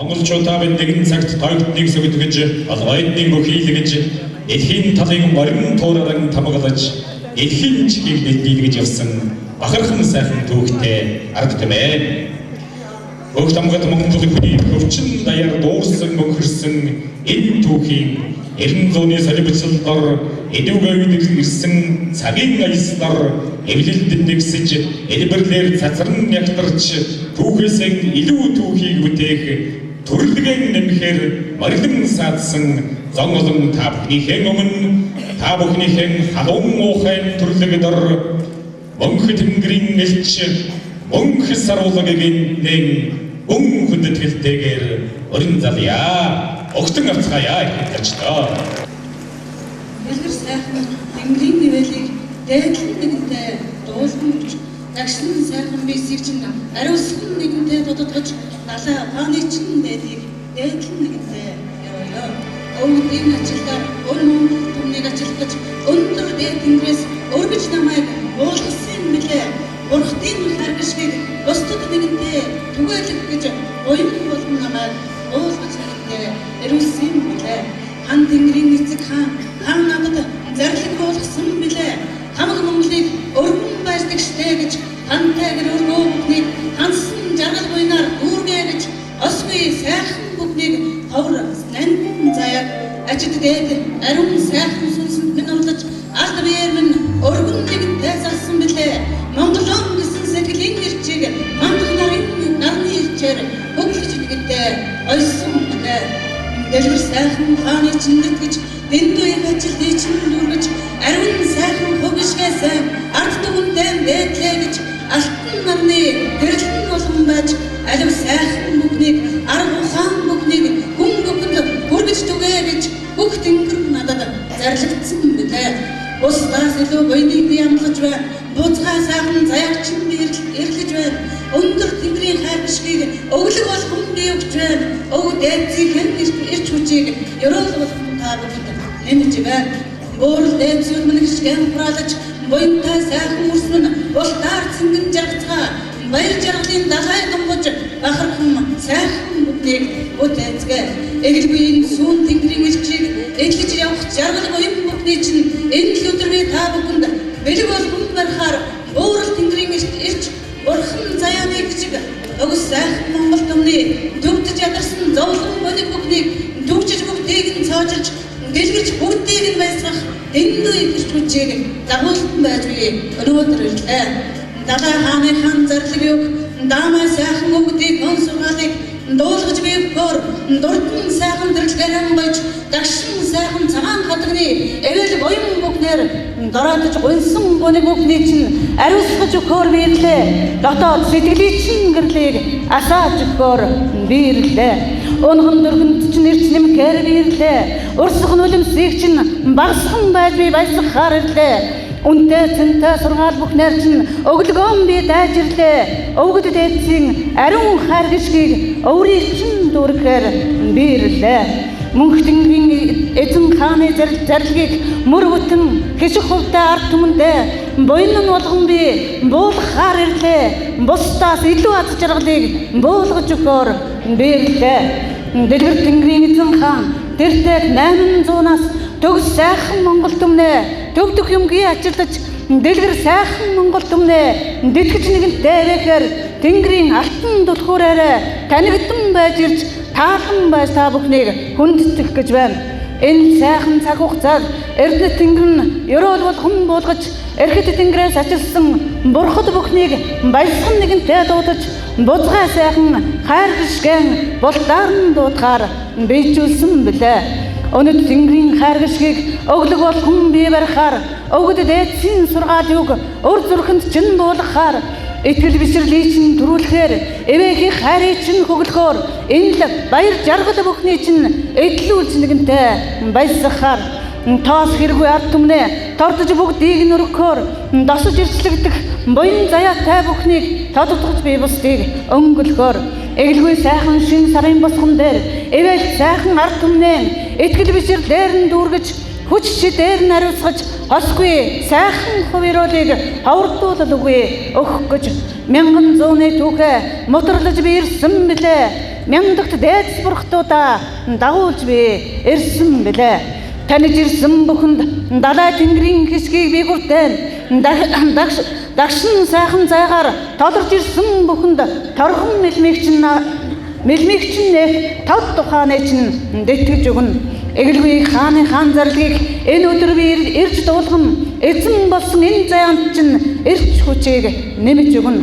Монголчуудаа нэгэн цагт тоогдныг сүгдгэж, алгайдныг бүхийлгэж, эдхийн талын морин туураран тамгалж, эдхийн чихийг дэлгэж явсан бахархан сайхан түүхтэй арга түмээ. Өг тамгад Монгол хүний хөвчин даяар дуурсан мөнхөрсөн энэ түүхийг 90 зууны солибцолдор эдүгэвд ирсэн цагийн аяслаар эвлэлд нэгсэж элбэрлэр цацран ягтарч түүхээсээ илүү түүхийг бүтээх төрлөгэн нэмэхээр морилон саадсан зон олон та бүхнийхээ халуун уухайн төрлөгдөр мөнх тэнгэрийн элч мөнх саруулгагийн гүн хүндэтгэлтэйгээр өрн залъя огтон авцгаая гэж тоо. Дэлгэр сайхан тэнгэрийн нивэлийг дээдлэн нэгэнтэй дуулмж дагшин сайхан бисийг чинь ариусхан нэгэнтэй дуудаж налаа паны чин дээдлийг дээдлэн нэгэнтэй яваа. Өвдгийн ачлаар өн Монгол түмнийг ачилгаж өндөр дээд тэнгэрээс өргөж намайг уулгасан мэлээ. Бурхтын харгашгийг бусдад нэгэнтэй түгэлэг гэж уян болон намайг уулгаж нэгэнтэй эрүүлсэн мэлээ. Хан тэнгэрийн эцэг хаан надад зарлиг болгосон билээ. Хамаг Монголыг өргөн байрдаг штэ гэж хантайгэр өргөө бүхнийг хансан жаргал буйнаар дүүргээ гэж осгүй сайхан бүхнийг ховр нандин заяаг ажид дээд ариун сайхан сүнсэнд минь орлож алд биер минь өргөн нэгэнтэй зарсан билээ. Монголон гэсэн сэтгэлийн ирчиг мандах нарны ирчээр бүглэж нэгэнтэй ойсон билээ. Дэлгэр сайхан хааны чиндэт гэж дэндүүийн ажилтны чинь дүргэж ариун сайхан хөгшгээс ард түмэндээ дээдлээ гэж алтан нарны гэрлэн болон байж алив сайхан бүхнийг арга ухаан бүхнийг хүн бүхэнд хүргэж түгээ гэж бүх тэнгэр надад зарлагдсан билээ. Бусдаас илүү буйныг би амлаж байна. Буцхаа сайхан заягчин би эрлэж байна. Өндөр тэнгэрийн хайршгийг өглөг болгон би өгч байна. Өг дээдсийн ирч хүчийг ёроол болгон та бүхэнд нэмж байна. Бөөрл дээдсүүд мэнэгч гэмбралж буйнтай сайхан үрсэн болтаар цэнгэн жаргацгаа баяр жаргалын далай дунгаж бахархан сайхан бүхнийг бүтээцгээ. Эгэлбийн сүүн тэнгэрийн ирчийг эглэж явах жаргал буян бүхний чинь энэ л өдрөө та бүхэнд бэлэг болгон барахаар бөөрл тэнгэрийн ирч Бурхан заяаны гिचг өгс сайхан Монгол түмний төвдөж ядарсан зовлон боник бүхнийг төвчж бүгдийг нь цаажирч дэлгэрч бүгдийг нь байсгах дэндүү ирч хүчийг дагуулсан байж би өнөөдөр ирлээ. Далай хааны хан зарлиг юг даамай сайхан бүгдийг онсургаалыг дуулгаж би өгөхөөр дурдан сайхан дэрлэгэрэн байж дагшин сайхан цагаан хадагны эвэл буян бүхнээр дороодож гунсан боник бүхний чинь ариусгаж өгөхөөр би ирлээ. Дотоод сэтгэлийн чинь гэрлийг асааж өгөхөөр би ирлээ. Унхан дөргөнд чинь ирч нэмхээр би ирлээ. Урсах нүлэмсийг чинь багсхан байж би баясгахаар ирлээ. Үнтэй цэнтэй сургаал бүхнээр чинь өглөгөн би дайж ирлээ. Өвгөд дээдсийн ариун хайргашгийг өврийг чинь дүүрэхээр би ирлээ. Мөнх тэнгэрийн эзэн хааны зарлигийг мөр бүтэн хишиг хувтай ард түмэндээ буйнан болгон би буулгахаар ирлээ. Бусдаас илүү аз жаргалыг буулгаж өгөхөөр би ирлээ. Дэлгэр тэнгэрийн эзэн хаан тэртээ 800-аас төгс сайхан Монгол түмнээ төвдөх юмгийн ачилдаж дэлгэр сайхан Монгол түмнээ дэлгэж нэгэнтэй байхээр тэнгэрийн алтан дулхуураараа танигдсан байж ирж таалан байж та бүхнийг хүндэтгэх гэж байна. Энэ сайхан цаг хугацааг эрдэнэ тэнгэр нь ёроол болгон буулгаж эрхэт тэнгэрээс ачилсан бурхад бүхнийг баясган нэгэнтэй дуудаж бузгай сайхан хайр гიშгэн болдоор нь дуудахаар бийжүүлсэн билээ. Өнөд тэнгэрийн хайр гიშгийг өглөг болгон бий барихаар өвгөд дээдсийн сургаал юг өр зүрхэнд чин буулгахаар итгэл бишрэлийг чинь төрүүлэхээр эвээхийн хайрыг чинь хөглөхөөр энэ л баяр жаргал бүхний чинь эдлүүлж нэгэнтэй баясгахаар тоос хэрэггүй ард түмнээ тордож бүгдийг нь өргөхөөр досож ирчлэгдэх буян заяатай бүхнийг тодотгож бий бусдыг өнгөлөхөөр эгэлгүй сайхан шин сарын босгон дээр эвэл сайхан ард түмнээ итгэл бишрэлээр нь дүүргэж хүч шидээр нь хариуцгаж хосгүй сайхан хувиролыг хаврдуулал үгүй өгөх гэж 1100-ны түүхээ моторлож би ирсэн билээ. мянгадагт дайдас бурхтуудаа дагуулж би ирсэн билээ. Таниж ирсэн бүхэнд далай тэнгэрийн хэсгийг би хүртэн дагшин сайхан зайгаар тодорж ирсэн бүхэнд торхон мэлмигчин нэх тав тухааны чинь дэтгэж өгнө. Эгэлгүй хааны хаан зарлагыг энэ өдөр би ирж дуулган эзэн болсон энэ заяанд чинь эрч хүчийг нэмж өгнө.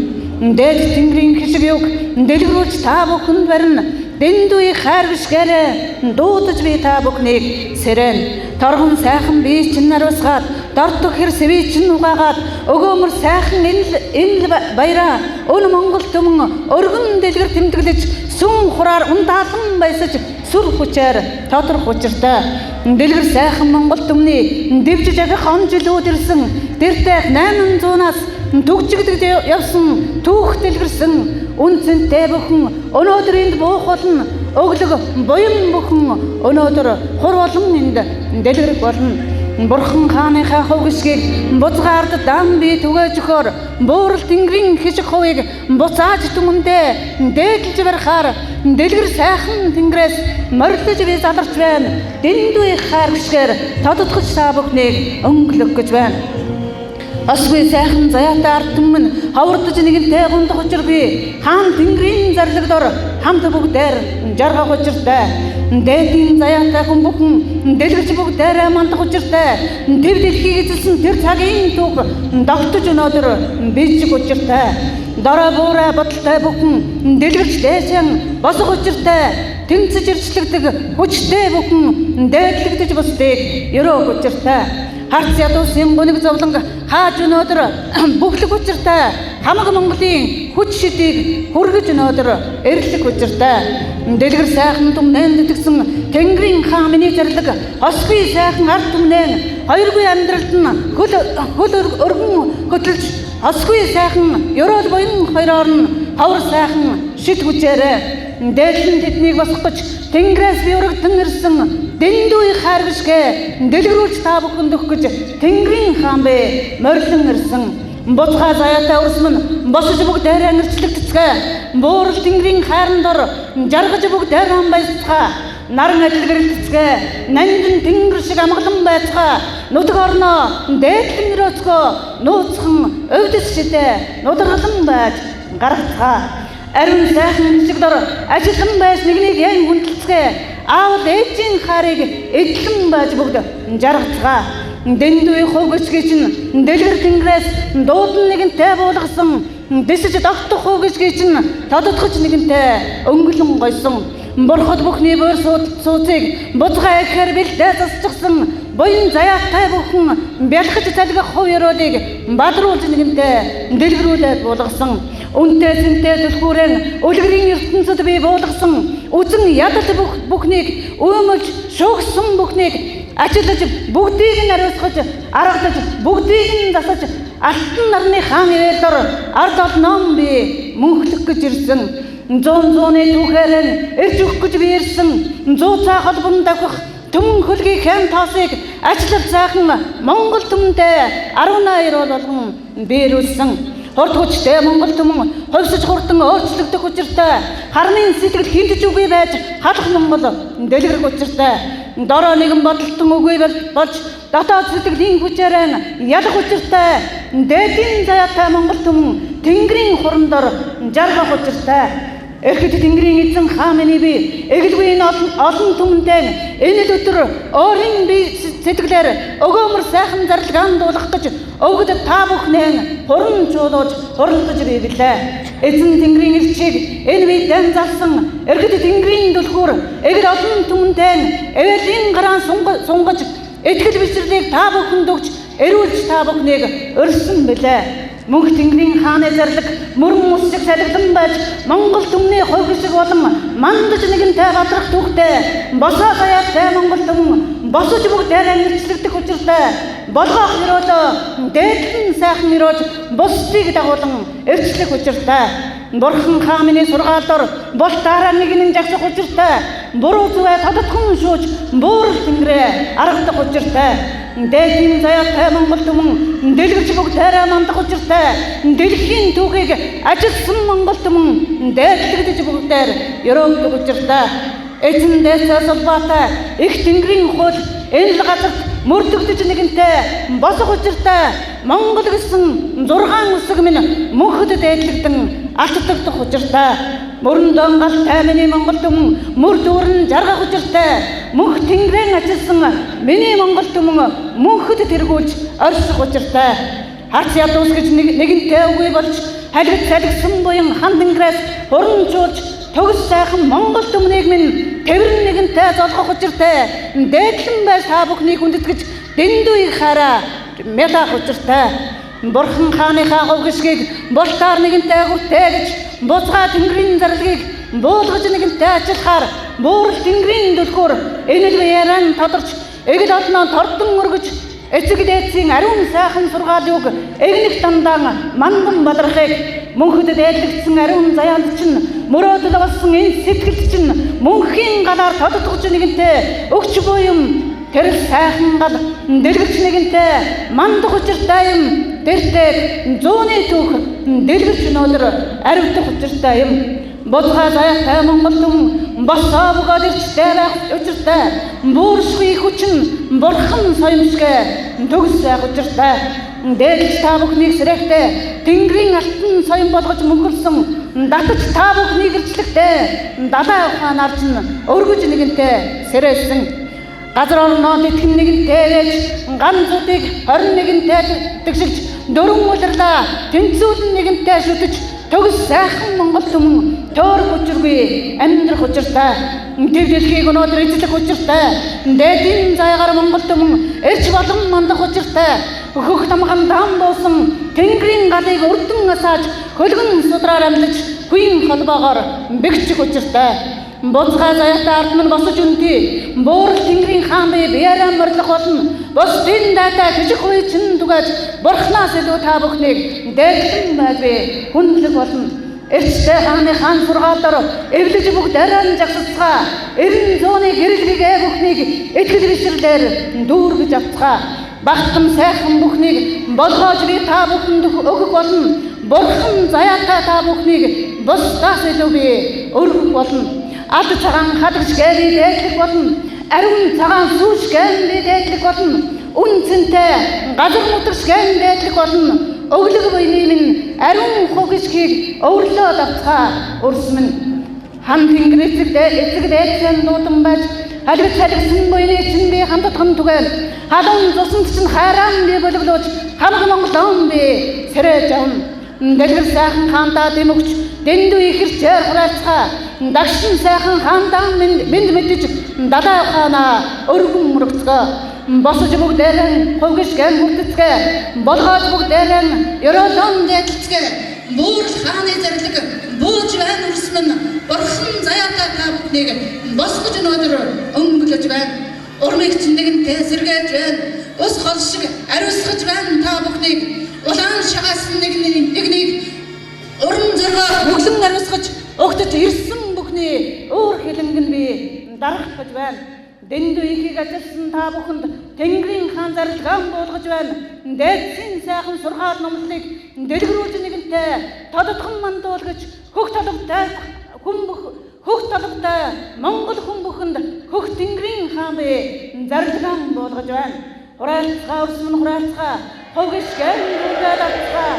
Дээд тэнгэрийн хэсэг юг дэлгэрүүлж та бүхэнд барина. Дэндүү хайр бишгээрээ дуудаж би та бүхнийг сэрэн. Торгон сайхан би чинь наруусгаад дортох хэр сэви чинь угаагаад өгөөмөр сайхан энэ баяраа өн Монгол түмэн өргөн дэлгэр тэмдэглэж сүм хураар ундаалan баясаж сүр хүчээр тодорх учиртай. Дэлгэр сайхан Монгол түмний дэвжиж агах он жилүүд ирсэн дэртэй 800-аас төгжигдэж явсан түүх дэлгэрсэн үнцэнтэй бүхэн өнөөдөр энд буух болно. Өглөг буян бүхэн өнөөдөр хур болон энд дэлгэрэх болно. Бурхан хааныхаа хөвгсгийг буцаард дан би түгэж өгөхөөр буурал тэнгэрийн хишиг хувийг буцааж түмэндээ дээдлж барихаар дэлгэр сайхан тэнгэрээс морилж би заларч байна. Дэндүү их хайр гүшгээр тодотгож та бүхнийг өнгөлөх гэж байна. Асгүй сайхан заяатай ард түмэн хавардаж нэгэнтэй гундах учир би хаан тэнгэрийн зарлагдор хамт бүгдээр жаргах учиртай. Дээдийн заяатай хүн бүхэн дэлгэрч бүгдээрээ мандах учиртай. Тэр дэлхийг эзэлсэн тэр цагийн түүх тогтож өнөөдөр бийжих учиртай. Дорой буурай бодолтой бүхэн дэлгэрч дээшэн босох учиртай. Тэнцэж ирчлэгдэг хүчтэй бүхэн дээдлэгдэж бусдыг өрөөх учиртай. Харц ядуусын гүнэг зовлон хааж өнөөдөр бүхлэг учиртай. Хамаг Монголын хүч шидийг хүргэж өнөөдөр эрлэх учиртай. Дэлгэр сайхан түмнэн дэтгсэн Тэнгэрийн хаан миний зарлаг осгүй сайхан ард түмнэн хоёргүй амьдралд нь хөл өргөн хөтлөж осгүй сайхан ёроол буян хоёроор нь ховор сайхан шид хүчээрээ дээдлэн тэднийг босгох гэж Тэнгэрээс би урагдан ирсэн дэндүү их хайр бишгээ дэлгэрүүлж та бүхэнд өгөх гэж Тэнгэрийн хаан бэ морилон ирсэн. Буцхай заяатай урсман босож бүгдээрээ нэрчлэгдэцгээ буурал Тэнгэрийн хайран дор жаргаж бүгдээрээ баясцгаа наран адилгэрэлцгээ нандин тэнгэр шиг амгалан байцгаа нутаг орноо дээдлэн өрөөцгөө нууцхан өвдөс шидэ нударгалан байж гаргацгаа. Ариун сайхан хэсэг дор ажиллан байж нэгнийг ян хүндэлцгээ аавал ээжийн харыг эдлэн байж бүгд жаргацгаа. Дэндүү хөвгөчгий чинь дэлгэр тэнгэрээс дуудан нэгэнтэй буулгасан дэсэж догтох хөвгөчгий чинь тодотгож нэгэнтэй өнгөлөн гойсон. Бурхад бүхний бөр сууцыг буцгаа ихээр бэлдээ засчихсан буян заяатай бүхэн бялхаж залгах хувь ёроолыг бадруулж нэгэнтэй дэлгэрүүлээд буулгасан. Үнтэй зэнтэй түлхүүрэн үлгэрийн ертөнцид би буулгасан үзэн ядал бүхнийг өмөлж шугсан бүхнийг ажиллаж бүгдийг нь ариусгаж аргадаж бүгдийг нь засаж алтан нарны хаан ивэлдор ард олноом би мөнхлөх гэж ирсэн. Зүүн түүхээр ирж өгөх гэж би ирсэн. Зүү цаа холбон давхах түмэн хөлгийн хэн тоосыг ажиллаж сайхан Монгол түмэндээ 12 болгон би ирүүлсэн. Хорт хүчтэй Монгол түмэн хувьсаж хурдан өөрчлөгдөх учиртай. Хармын сэтгэл хинтж үгүй байж халах Монгол дэлгэрэх учиртай. Дорой нэгэн бодолтон үгүй болж дотоод сэтгэлийн хүчээрэн ялах учиртай. Дээдийн заяатай Монгол түмэн Тэнгэрийн хурандор жаргах учиртай. Эрхэт Тэнгэрийн эзэн хаан миний би эгэлгүй олон түмэндээ энэ л өдөр өөрийн би сэтгэлээр өгөөмөр сайхан зарлагаан дуулах гэж өгд та бүхнээ хуран чуулууж хурлаж бирлээ. Эзэн Тэнгэрийн ирчийг энэ би дан залсан эрхэт Тэнгэрийн дүлхүүр эгэл олон түмэндээ эвэлийн гараан сунгаж итгэл бишрлийг та бүхэнд өгч эрүүлж та бүхнийг өрсөн билээ. Мөнх Тэнгэрийн хааны зарлаг мөрөн ус шиг салгилан байж Монгол түмний хувь шиг болон мандаж нэгэнтэй бадрах түүхтэй босоо заяатай Монгол түмэн босож бүгдээрээ нэрчлэгдэх учиртай болгоох ёроолоо дээдлэн сайхан ёроож бусдыг дагуулan эрчлэх учиртай. Бурхан хаан миний сургаалдор бол дараа нэгэн жагсах учиртай. Буруу зүвэ тодотхон шууж буурал тэнгэрээ аргадах учиртай. дээдийн заяатай Монгол түмэн дэлгэрч бүгдээрээ мандах учиртай дэлхийн түүхийг ажилсан Монгол түмэн дээдлэгдэж бүгдээр өрөөгдөг учиртай эзэн дээсээс улбаатай их тэнгэрийн хууль энэ л газарт мөрдөгдөж нэгэнтэй босох учиртай Монгол гэсэн 6 үсэг минь мөнхөд дээдлэгдэн алдагдах учиртай мөрөн донгал таймны Монгол түмэн мөр дүүрэн жаргах учиртай мөнх тэнгэрийн ажилсан миний Монгол түмэн мөнхөд тэргүүлж орших учиртай харц ядуус гэж нэгэнтэй үгүй болж халигт салгисан буян хан тэнгэрээс хуранчуулж төгс сайхан Монгол түмнийг минь тэрэн нэгэнтэй золгох учиртай дээдлэн байж та бүхнийг хүндэтгэж дэндүү их хараа мэлах учиртай Бурхан хааныхаа говь гişгийг болтоор нэгэнтэй хүртээгэж буцгаа тэнгэрийн зарлагыг буулгаж нэгэнтэй ажиллахаар буурал тэнгэрийн дүлхүүр энэ л яран тодорч эгэл олноо тордон өргөж эцэг дээдсийн ариун сайхан сургаалыг эгнэх дандаан манган бадрахыг мөнхөд дээдлэгдсэн ариун заяанд чинь мөрөөдөл болсон энэ сэтгэлд чинь мөнхийн галаар тодтогч нэгэнтэй өгч буй юм тэр сайхан гал дэлгэрч нэгэнтэй мандах учиртай юм дэртэй зүүнний түүх дэлгэрч өнөөдөр аривдах учиртай юм бодгоо заяатай Монгол түмэн босоо бөгөөд ирчтэй байх учиртай бууршгүй хүчин бурхан соёмшгэ төгс байх учиртай дээлж та бүхнийг сэрэхтэй тэнгэрийн алтан соён болгож мөнхөрсөн татаж та бүхнийг ирчлэгтэй далай ухаанаар чинь өргөж нэгэнтэй сэрээсэн газар орноо тэтгэн нэгэнтэй ээж ганцуудыг 21-тэй тэгшилж дөрвөн улирлаа тэнцүүлэн нэгэнтэй шүтэж төгс сайхан Монгол түмэн төр хүчргүй амьдрах учиртай тэр дэлхийг өнөөдөр эзлэх учиртай дээдийн заягаар Монгол түмэн эрч болон мандах учиртай хөх тамган дан буусан тэнгэрийн галыг урдан асааж хөлгөн судраар амьлж хүийн холбоогоор бэгчих учиртай боцгай заяатай ард минь босож үнти буурал тэнгэрийн хаан бие биараа морлох болно босдын дайтай жижиг хуй чин түгэж бурхнаас илүү та бүхнийг дээдлэн байж би хүндлэг болно эрчтэй хаан сургаалаар эвлэж бүгдээрээ жагсацгаа эрен зууны гэрэлгээ бүхнийг итгэл бишрлэр дүүргэж авцгаа багтам сайхан бүхнийг болгоож би та бүхэнд өгөх болно бурхан заяатай та бүхнийг бусдаас илүү би өргөх болно ад цагаан хадагч гээли дээдлэг болно ариун цагаан сүүш гээли дээдлэг болно үнцэнтэй газар нутагч гээли дээдлэг болно өглөг буйны минь ариун хугишгийг өврлөө давцгаа өрсмөн хан тэнгэр эцэг дээдсэн дуудан байж халигт салгисан буйны чинь би хамтдхан түгээл халуун цуснд чинь хайран би бөлөглөөж хамаг Монголон би сэрэж авна дэлгэр сайхан хаантаа дэмөгч дэндүү ихэрчээр хураацгаа дагшин сайхан хаандаа мэд мэдэж далай ухаанаа өргөн мөрөгцгөө босож бүгдээрэн хувгишгэн хүртэцгээ болгоож бүгдээрэн ерөөлөн дээдлцгээ буурал хааны зарлиг бууж байна үрсмэн бурхан заяатай та бүхнийг босгож өнөөдөр өнгөлөж байна урмыг чинь нэгэнтэй сэргээж байна ус хол шиг ариусгаж байна та бүхнийг улаан шагаас нэгнийг уран зургаар бүглэн ариусгаж өгдөж ирсэн бүхний өөр хэлэнгэн би дарах гэж байна дэндүү ихийг ажилсан та бүхэнд тэнгэрийн хаан зарилгаан буулгаж байна дээдсийн сайхан сургаал номлолыг дэлгэрүүлж нэгэнтэй тодотхон мандуулгаж хөх толготой Монгол хүн бүхэнд хөх тэнгэрийн хаан би зарилгаан буулгаж байна хураалцгаа өрсмөн хураалцгаа хувгишгэн дүүгээд авцгаа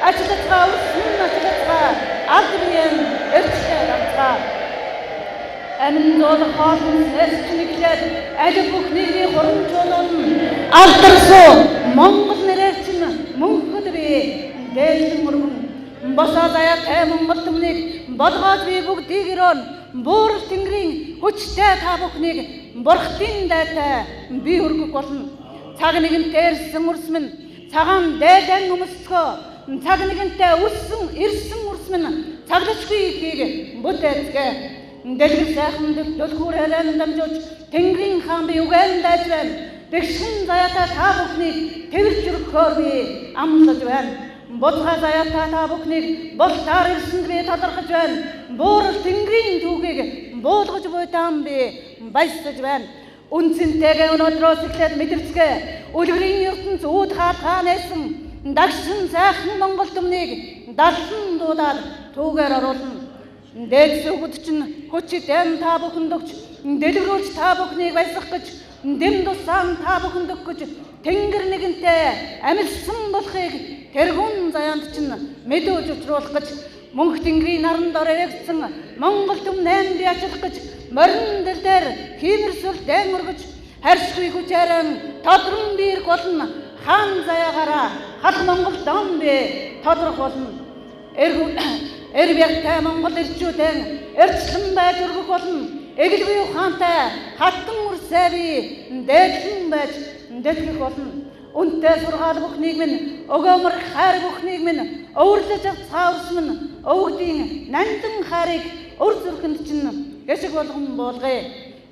ажиллацгаа өрсмөн ажиллацгаа алд биеэн эрчтэй авцгаа амин зоол хоолн сэсчниглээд аль бүхнийг хурамчуулан алдарсуу Монгол нэрээр чинь мөнхөд би дээлэн өргөн босоо заяатай Монгол түмнийг болгоод би бүгдийг ирэн буурал тэнгэрийн хүчтэй та бүхнийг бурхтын дайтай би өргөх болно цаг нэгэнтэй ирсэн үрсмэн цагаан дээлэн өмсгөө цаг нэгэнтэй ирсэн үрсмэн цаглачгүй ихийг бүтээцгээ дэлгэр сайхан дэлгүүр хэлэн дамжуулж тэнгэрийн хаан би үгэн дайж байна тэгшин заяатай та бүхнийг тэрч өргөхөөр би амлаж байна бодгоо заяатай та бүхнийг болтоор ирсэнд би талархаж байна буурал тэнгэрийн түүхийг буулгаж буйтаан би баясгаж байна үнцэнтэйгээ өнөөдрөөс эхлээд мэдэрцгээ үлгэрийн ертөнц үүд хаалгаанайсан дагшин сайхан Монгол түмнийг даллан дуудаад түүгээр оруулна. Дээд зүгт чинь хүчит дэм та бүхэнд өгч дэлгэрүүлж та бүхнийг баясгах гэж дэм тусаан та бүхэнд өгөх гэж Тэнгэр нэгэнтэй амилсан болохыг тэргүүн заяанд чинь мэдүүлж учруулах гэж мөнх Тэнгэрийн наран дор эргэсэн Монгол түм 8 бие ачлах гэж морин дэл дээр хиймэрсэл дэм өргөж харьцгүй хүчээрэн тодрон биерх болно. Хаан заяагаараа хал Монгол дом бэ тодрох болно. Эрбягтай Монгол ирчүүдэн эрчлэн байж өргөх болно. Эгэлгүй ухаантай хаттан үрсээ би дээдлэн байж дэтгэх болно. Үнтэй сургаал бүхнийг минь өгөөмөр хайр бүхнийг минь өвөрлөж авцгаавс минь өвгдийн нандин хайрыг өр зүрхэнд чинь гашиг болгон болгоё.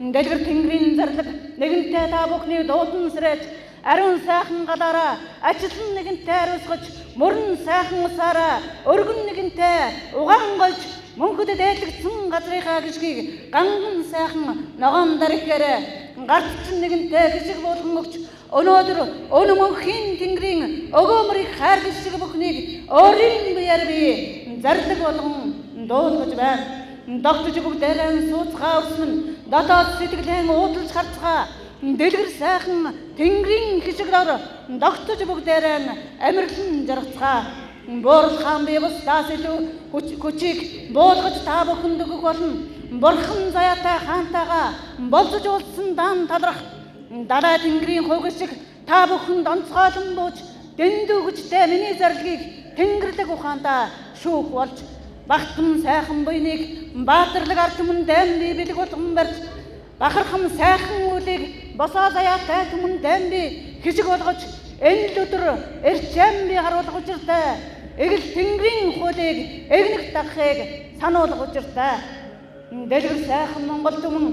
Дэлгэр Тэнгэрийн зарлаг нэгэнтэй та бүхний дуудан сэрэж ариун сайхан галаараа ачлан нэгэнтэй ариусгаж мөрөн сайхан усаараа өргөн нэгэнтэй угаан голж мөнхөд дээдлэгдсэн газрынхаа гიშгийг ганган сайхан ногоон дарихгээрээ гарцчин нэгэнтэй гიშиг болгон өгч өнөөдөр өн мөнхийн Тэнгэрийн өгөөмрийг хайр гიშиг бүхнийг өөрийн биеэр би зарлаг болгон дуулгаж байна. Догтож бүгдээрээ сууцгаавсан дотоод сэтгэлэн уудалж харцгаа дэлгэр сайхан Тэнгэрийн хишгээр догтож бүгдээрээ амирлан жаргацгаа. Борол хаан би бусдаас илүү хүчийг буулгаж та бүхэнд өгөх болно. Бурхан заяатай хаантайгаа болцож уулзсан дан талрах дараа Тэнгэрийн хугас шиг та бүхэнд онцгойлон бууж дэндүү хүчтэй миний зарлагийг Тэнгэрлэг ухаантаа шүүх болж багтан сайхан буйныг баатарлаг ард түмэн дэм би бэлэг болгон барьж бахархам сайхан үлийг босоо заяатай түмэн дэм би хишиг болгож энэ л өдөр эрчэм би харуулах учиртай эгэл Тэнгэрийн хуулийг эгнэх дагахыг сануулах учиртай. Дэлгэр сайхан Монгол түмэн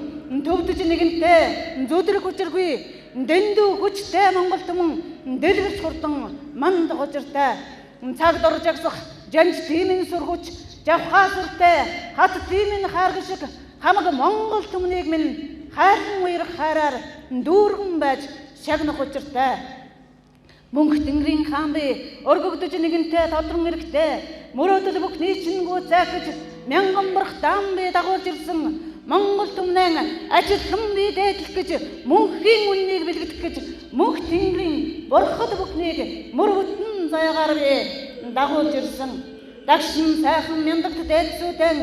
төвдөж нэгэнтэй зүдрэг учиргүй дэндүү хүчтэй Монгол түмэн дэлгэрч хурдан мандах учиртай. Цаг дор жагсах жанж тимийн сургууч жавхаа сүртэй хат тимийн хайр гişиг хамаг Монгол түмнийг минь хайрын уярах хайраар дүүргэн байж шагнах учиртай. Мөнх Тэнгэрийн хаан би өргөгдөж нэгэнтэй тодрон эрэхтэй мөрөөдөл бүхний чингүү зайхаж мянган барах даан би дагуулж ирсэн Монгол түмнэн ажилтан би дээдлэх гэж мөнхийн үннийг бэлгдэх гэж мөнх Тэнгэрийн бурхад бүхнийг мөрөдөн заягаар би дагуулж ирсэн. Дагшин сайхан мяндагт дээдсүүдэн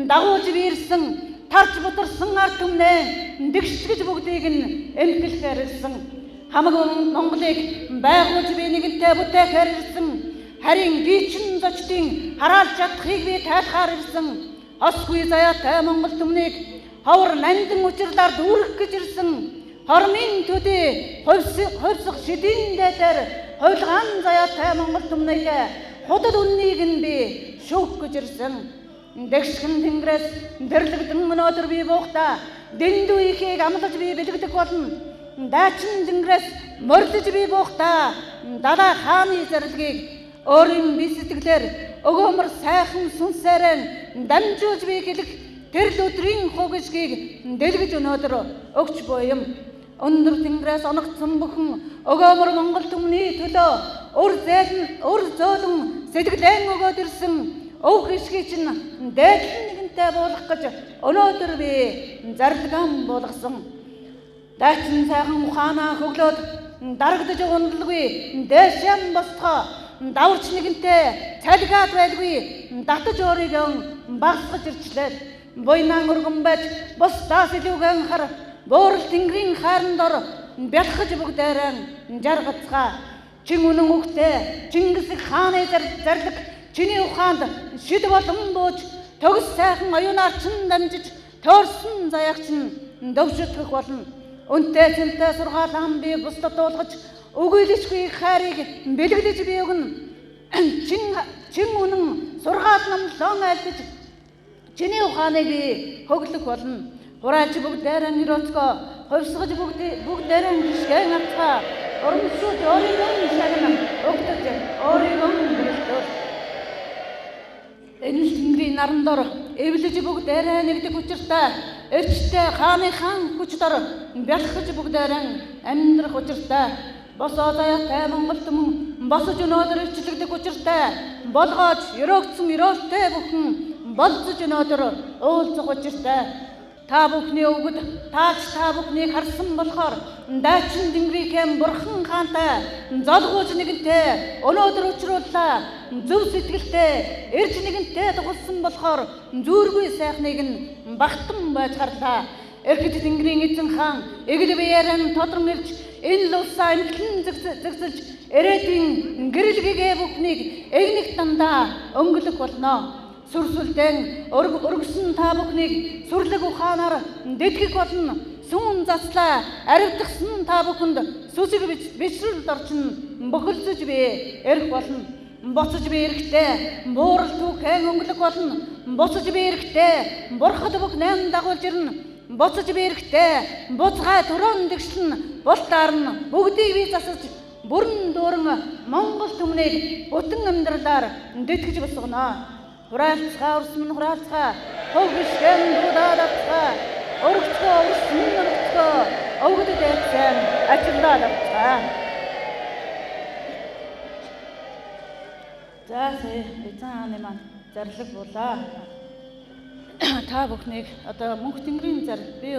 дагуулж би ирсэн тарч бутарсан ард түмнэн дэгшгэж бүгдийг нь эмхэлхээр ирсэн. Хамаг Монголыг байгуулж би нэгэнтэй бүтээхээр ирсэн. Харин гичин зочдын хараалж чадахыг би тайлхаар ирсэн. Осгүй заяатай Монгол түмнийг ховор нандин учирлаар дүүрэх гэж ирсэн. Хормын төдий хувьсах шидийн дээр хувилгаан заяатай Монгол түмнийг худал үннийг нь би шүүх гэж ирсэн. Дэгшхэн Тэнгэрээс дэрлэгдэн өнөөдөр би буухта дэндүү ихийг амлаж би бэлгдэх болно. Даачин Тэнгэрээс мордож би буухта далаа хааны зарлагыг өөрийн бие сэтгэлээр өгөөмөр сайхан сүнсээрэн дамжуулж би хэлэх тэр л өдрийн хугашгийг дэлгэж өнөөдөр өгч буй юм. Өндөр Тэнгэрээс оногдсон бүхэн өгөөмөр Монгол түмний төлөө өр зөөлөн сэтгэлэн өгөөд ирсэн өв хишгийг чинь дээдлэн нэгэнтэй буулгах гэж өнөөдөр би зарлаган буулгасан. Даачин сайхан ухаанаа хөглөөд дарагдаж ундалгүй дээшэм босцоо даварч нэгэнтэй цалгаад байлгүй татаж өөрийгөө багсгаж ирчлээ. Буйнаан өргөн байж бусдаас илүүгэн хар буурал Тэнгэрийн хайран дор бялхаж бүгдээрээ жаргацгаа. Чин үнэн үгтэй Чингис хааны зарлаг чиний ухаанд шид болон бууж төгс сайхан оюунаар чин дамжиж төөрсөн заяаг чинь дөвшөтгөх болно. Үнтэй цэнтэй сургаалan би бусдад дуулгаж өгөөлөшгүй хайрыг бэлгэлж би өгнө. Чин үнэн сургаал намлон айлдаж чиний ухааныг би хөглөх болно. Хураалж бүгдээрээ нэрөцгөө хувьсгаж бүгдээрээ гიშгэн авцгаа урамшууд өөрийгөө шагнан өгдөж өөрийгөө бэлдэл. Энэ Тэнгэрийн наран дор эвлэж бүгдээрээ нэгдэх учиртай эрчтэй хааны хаан хүч дор бялхаж бүгдээрээ амьдрах учиртай босоо заяатай Монгол түмэн босож өнөөдөр илчлэгдэх учиртай болгоож өрөөгдсөн өрөөлтэй бүхэн болцож өнөөдөр уулзах учиртай та бүхний өвгөд таач та бүхнийг харсан болохоор дайчин Тэнгэрийн бурхан хаантай золгууж нэгэнтэй өнөөдөр учрууллаа зөв сэтгэлтэй эрж нэгэнтэй дугалсан болохоор зүүргүй сайхныг нь багтан байж гарлаа. Эрхэт Тэнгэрийн эзэн хаан эгэл биеэрэн тодрон ирж энэ л улсаа эмхлэн зэгсэлж ирээдүйн гэрэлгэгээ бүхнийг эгнэх дандаа өнгөлөх болно. Сүрсүлдэн өргөсөн та бүхнийг сүрлэг ухаанаар дэтгэх болно. Сүүн заслаа аривдгсан та бүхэнд сүсэг бишрэлд орчин бохилзож би эрх болно. Боцож би эрэхтэй буурал түүхэн өнгөлөх болно. Боцож би эрэхтэй бурхад бүх найм дагуулж ирнэ. Боцож би эрэхтэй буцгай төрөн дэгшлэн болтаар нь бүгдийг би засаж бүрэн дүүрэн Монгол түмнийг бүтэн амьдралаар дэтгэж босгоно. Хураалцгаа урсмын хураалцгаа хөвгшгэн дуудаалцгаа өргөцгөө урсмын өргөцгөө өвгөдөд яцсан ажиглаалцгаа. За эзэн хааны маань зарлаг булаа. Та бүхнийг одоо Мөнх Тэнгэрийн зар би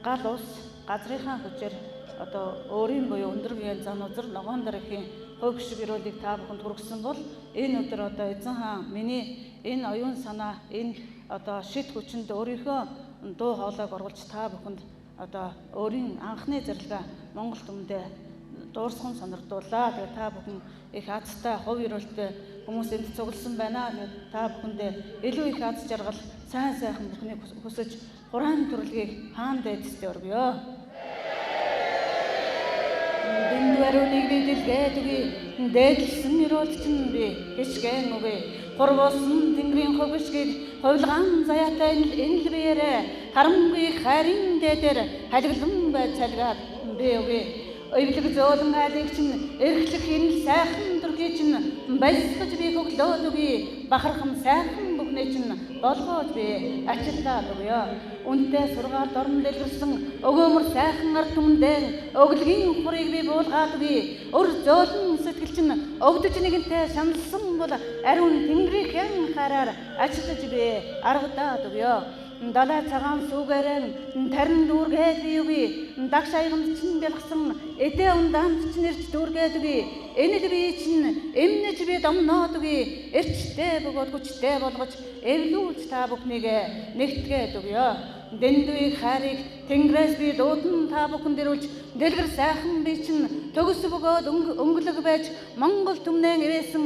гал ус газрынхаа хүчээр одоо өөрийн буюу өндөр биеийн зан узар ногоон дараагийн хөв гişг ирүүлийг та бүхэнд хүргэсэн бол энэ өдөр одоо эзэн хаан миний энэ оюун санаа энэ одоо шид хүчинд өөрийнхөө дуу хоолойг оруулж та бүхэнд одоо өөрийн анхны зарилгаа Монгол түмэндээ дуурсган сонирдуулаа. Тэгээ та бүхэн их азтай хувь ирүүлтэй хүмүүс энд цугласан байна. Тэгээ та бүхэндээ илүү их аз жаргал сайн сайхан бүхнийг хүсэж хураан төрөлгийг хаан дайдастай өргөё. Дэндвэрүнийг бидлгээд үгүй дээдлсэн ирүүлч нь би хишгэн үгүй хурвуулсан Тэнгэрийн хөвгшгийг хувилгаан заяатай энэ л биеэрээ харамгүй хайрын дээдэр халиглан байж цалгаад би үгүй эвлэг зөөлөн айлыг чинь эрхлэх энэ сайхан дүргийг чинь байлсгаж би хөглөөд үгүй бахархан сайхан бүхнээ чинь болгоод би ачиллаад үгүй үнтэй сургаалд орон дэлгэрсэн өгөөмөр сайхан ард түмэндээ өглөгийн хурыг би буулгаад үгүй өр зөөлөн сэтгэл чинь өвдөж нэгэнтэй шаналсан бол ариун Тэнгэрийн хараар ачиллаж би аргадаад үгүй далай цагаан сүүгээрэн тарин дүүргээд би үгүй дагш аяганд чинь бэлгсэн эдээ ундаанд чинь ирж дүүргээд үгүй энэ л би чинь эмнэж би домноод үгүй эрчтэй бөгөөд хүчтэй болгож эвлүүлж та бүхнийг нэгтгээд үгүй дэндвийг хайрыг Тэнгэрээс би дуудан та бүхэнд ирүүлж дэлгэр сайхан би чинь төгс бөгөөд өнгөлөг байж Монгол түмнээ ирээсэн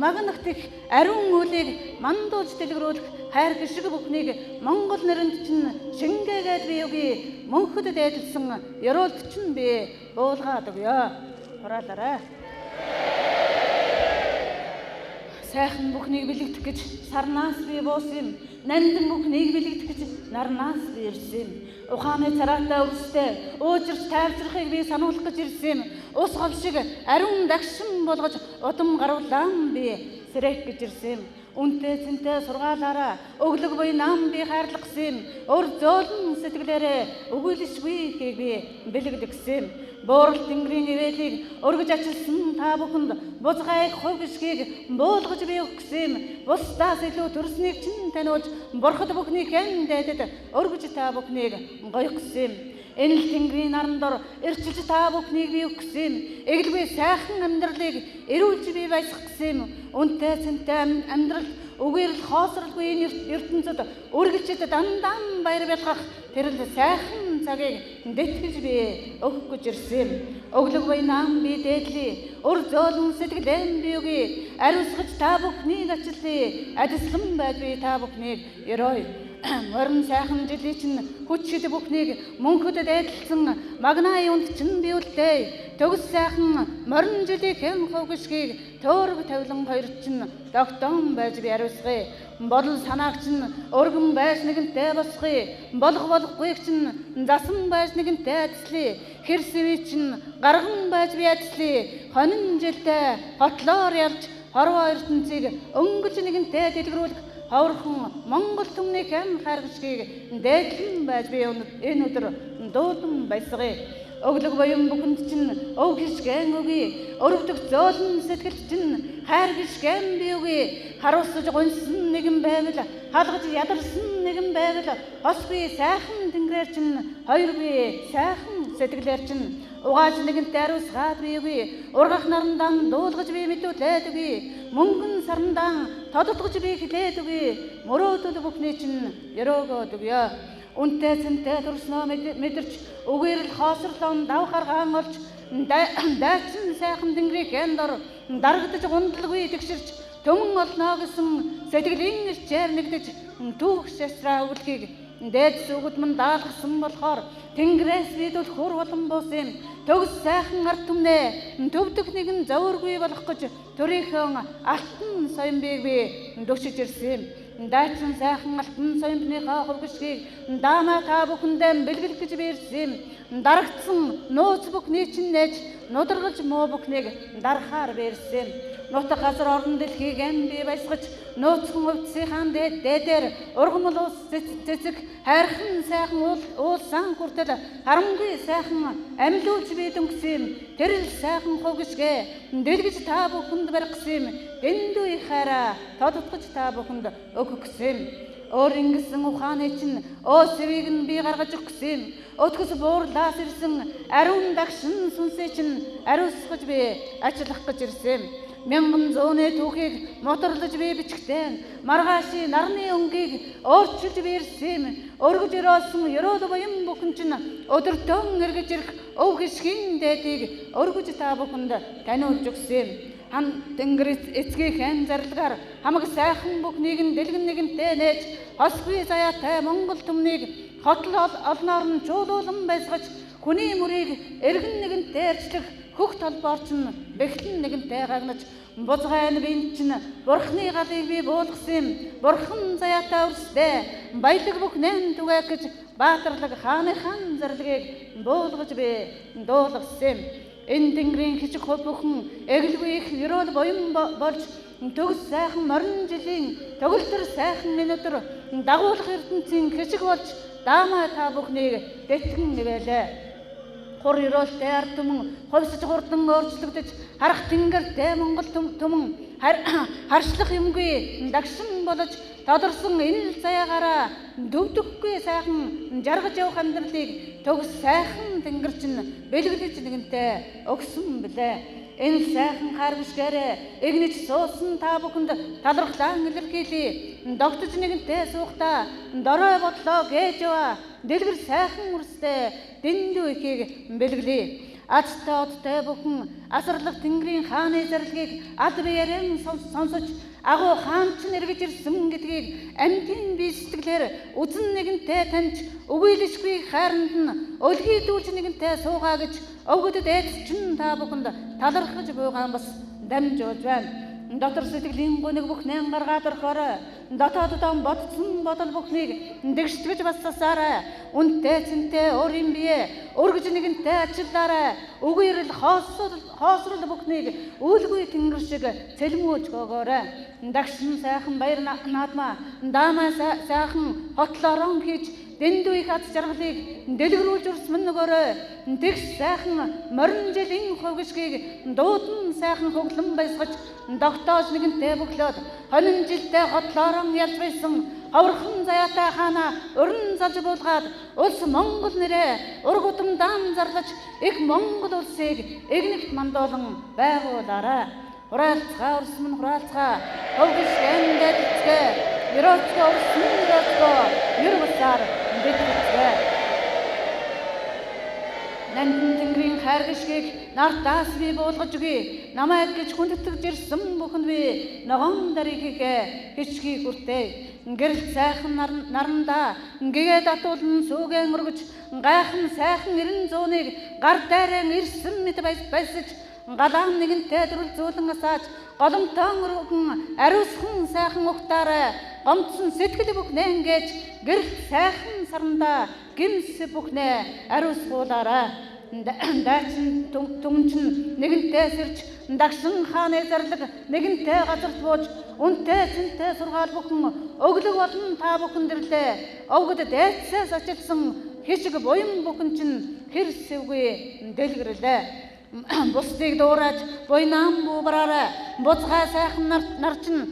магнахтих ариун үлийг мандуулж дэлгэрүүлэх хайр гişг бүхнийг Монгол нэрэнд чинь шингээгээд би үгүй мөнхөд дээдлсэн ёроолт чинь би буулгаад өгье. Хураалаарай. Сайхан бүхнийг бэлэгдэх гэж сарнаас би буусан. Нандин бүхнийг бэлэгдэх гэж нарнаас би ирсэн. Ухааны цараатай өвстэй уужирч тайвшрахыг би сануулах гэж ирсэн. Ус гол шиг ариун дагшин болгож удам гаруулаан би сэрэх гэж ирсэн. Үнтэй цэнтэй сургаалаараа өглөг буй нам би хайрлах гэсэн. Өр зөөлөн сэтгэлээрээ өгүүлшгүй хийг би бэлэгдэгсэн. Буурал Тэнгэрийн ивэлийг өргөж ачилсан та бүхэнд бузгайг хувь гişгийг буулгаж би өгсөн. Бусдаас илүү төрснийг чинь таниулж бурхад бүхнийг дайдад өргөж та бүхнийг гоёгсөн. Энэ л Тэнгэрийн наран дор эрчилж та бүхнийг би өгсөн. Эгэлгүй сайхан амьдралыг эрүүлж би баясгах гэсэн. Үнтэй цэнтэй амьдрал үгээр л хоосралгүй энэ ертөнцид үргэлжид дандаа баяр бэлгах тэр л сайхан цагийг дэтгэж би өгөх гэж ирсэн. Өглөг буй нам би дээдлээ. Өр зөөлөн сэтгэлэн би үгүй ариусгаж та бүхнийг ачиллаа. Адислан байж би та бүхнийг ерөөй. Морин сайхан жилийн чинь хүчит бүхнийг мөнхөд дайдалсан магнай үнд чинь би үлдээ. Төгс сайхан морин жилийн хөв гişгийг төөрөг тавилан хоёр чинь тогтоон байж би ариусгая. Бодол санааг чинь өргөн байж нэгэнтэй босгоё. Болохгүй чинь засан байж нэгэнтэй адислая. Хэрсэвэ чинь гарган байж би адислая. Хонин жилдээ хотлоор явж хорвоо ертөнцийг өнгөж нэгэнтэй дэлгэрүүлэх хаврхан Монгол түмний хайр гişгийг дээдлэн байж би энэ өдөр дуудан баясгая. Өглөг боён бүхэнд чинь өв гიშгэн өгье. Өрөвдөх зөөлөн сэтгэл чинь хайр гიშгэн би өгье. Харуулсаж гонсон нэгэн байвал хаалгаж ядарсан нэгэн байвал бас би сайхан тэнгэрээр чинь хоёр би сайхан сэтгэлээр чинь угааж нэгэнтэй ариусгаад би өгье. Ургах нарандан дуулгаж би мэдүүлээд өгье. Мөнгөн сарандан тодотгож би хилээд өгье. Мөрөөдөл бүхний чинь өрөөгөөд өгье. Үнтэй цэнтэй турсноо мэдэрч үгээрл хоосрлон давхаргаан олж дайчин сайхан тэнгэрийг эндор дарагдаж гундалгүй тэгширч төмөн олноо гэсэн сэтгэлийн ирчээр нэгдэж түүх шасраа өвлгийг дээд сүгд мөн даалгасан болохоор тэнгэрээс бидүүл хур болон бус юм төгс сайхан ард түмнээ төвдөх нэгэн зөөргүй болох гэж төрийнхөө алтан соёмбыг би дөшөж ирсэн юм. Дайчин сайхан алтан соёмбныхаа хувгшгийг даамаа та бүхэндээ бэлгэлж гэж бирсэн юм. Дарагдсан нууц бүхний чинь нээж нударгалж муу бүхнийг дарахаар бирсэн. Нутаг газар орон дэлхийг би баясгаж нууцхан хувцсынхаан дээдээр ургамал ус цэцэг хайрхан сайхан уулсан хүртэл харамгүй сайхан амьлуулж би дөнгөсөн юм. Тэр л сайхан хувгшгээ дэлгэж та бүхэнд барьсан юм. Дэндүү хайраа тодотгож та бүхэнд өгсөн юм. Өөр ингэсэн ухааны чинь өөсвийг нь би гаргаж өгсөн юм. Өтгөс буурлаас ирсэн ариун дагшин сүнсээ чинь ариусгаж би ажиллах гэж ирсэн юм. Мянган зууны түүхийг моторлож би бичгтэн маргааши нарны өнгийг өөрчилж би ирсэн юм. Өргөж өрөөсөн ерөөд боён бүхэн чинь өдөртөн эргэж ирэх өв гიშгэн дээдийг өргөж та бүхэнд таниулж өгсөн юм. Хан тэнгэр эцгийнхэн зарлагаар хамаг сайхан бүхнийг нь дэлгэн нэгэнтэй нээж хосгүй заяатай Монгол түмнийг хотл олноор нь чуулуулан байсгаж хүний мөрийг эргэн нэгэнтэй арчлах хөх толбоор чинь бэхлэн нэгэнтэй гагнаж бузгайн бинт чинь бурхны галыг би буулгасан юм. Бурхан заяатай өрсдөө баялаг бүхнэн түгээх гэж баатарлаг хааныхан зарлагыг буулгаж би дуулгасан юм. Энэ тэнгэрийн хичиг хов бүхэн эглгүй их ерөөл боён болж төгс сайхан морин жилийн төгөлтөр сайхан минутер дагуулах ертөнцийн хичиг болж даамаа та бүхнийг дэтгэн нэвэлээ. Хур ерөөлтэй ард түмэн ховсож хурдан өөрчлөгдөж харах тэнгэртэй Монгол түмэн харшлах юмгүй дагшин болж тодорсон энэ л заяагаараа дөвдөхгүй сайхан жаргаж явах амьдралыг төгс сайхан тэнгэр чинь бэлгэлж нэгэнтэй өгсөн билээ. Энэ сайхан хар бишгээрээ эгнэж суусан та бүхэнд талархлан илэрхийлье. Догтож нэгэнтэй суухдаа дорой бодлоо гэж яваа. Дэлгэр сайхан үрстэй дэндүү ихийг бэлгэлье. Азтай одтой бүхэн асарлах тэнгэрийн хааны зарлагыг ад биеэрэн сонсож агуу хаан ч нэргэж ирсэн гэдгийг амьтын бие сэтгэлээр үзэн нэгэнтэй таньж өгөөлөшгүй хайранд нь өлгийдүүлж нэгэнтэй суугаа гэж өвгөдөд эцч чинь та бүхэнд талархаж буйгаан бас дамжуулж байна. Дотор сэтгэлийн гоныг бүхнэн гаргаад орохоор дотооддоо бодсон бодол бүхнийг дэгштгэж бассасаарай. Үнтэй цэнтэй өөрийн бие өргөж нэгэнтэй ачиллаарай. Үгээрл хоосрол бүхнийг үүлгүй тэнгэр шиг цэлмөөж гогоорой. Дагшин сайхан баяр наадмаа даамаа сайхан хотлорон хийж дэндүү их аз жаргалыг дэлгэрүүлж өрсмөн нөгөөрой. Тэгш сайхан морин жилийн хувгшгийг дуудан сайхан хөглөн байсгаж догтоож нэгэнтэй бөглөөд хонин жилдээ хотлорон ялж байсан ховрхон заяатай хаана уран залж буулгаад улс Монгол нэрээ ургутамдаан зарлаж их Монгол улсыг игнэгт мандуулан байгуулаарай. Хураалцгаа урсмын хураалцгаа хувгшгэндээ тэцгээ ерөөцгөө урсмын ерөөцгөө ерөөсаар бэтгэцгээ. Нандин тэнгэрийн хайр гიშгийг нартаас би буулгаж өгье. Намайг гэж хүндэтгэж ирсэн бүхэнд би ногоон дарыг хичгийг хүртээ. Гэрэл сайхан нарандаа гэгээд атуулан сүүгэн өргөж гайхан сайхан 90 зууныг гар дайран ирсэн мэт байсаж галаан нэгэнтэй дөрвөлзүүлэн асааж голомтон өргөн ариусхан сайхан ухтаарай. Гомдсон сэтгэл бүхнээ ингэж гэрэл сайхан сарандаа гимс бүхнээ ариусгуулаарай. Дайчин түмчин нэгэнтэй сэрж дагшин хааны зарлаг нэгэнтэй газарт бууж үнтэй цэнтэй сургаал бүхэн өглөг болон та бүхэн дэрлээ. Овгод дайцаас очилсан хишиг буян бүхэн чинь хэр сэвгүй дэлгэрлээ. Бусдыг дуурайж буйнаан буубараарай. Буцгаа сайхан нар чинь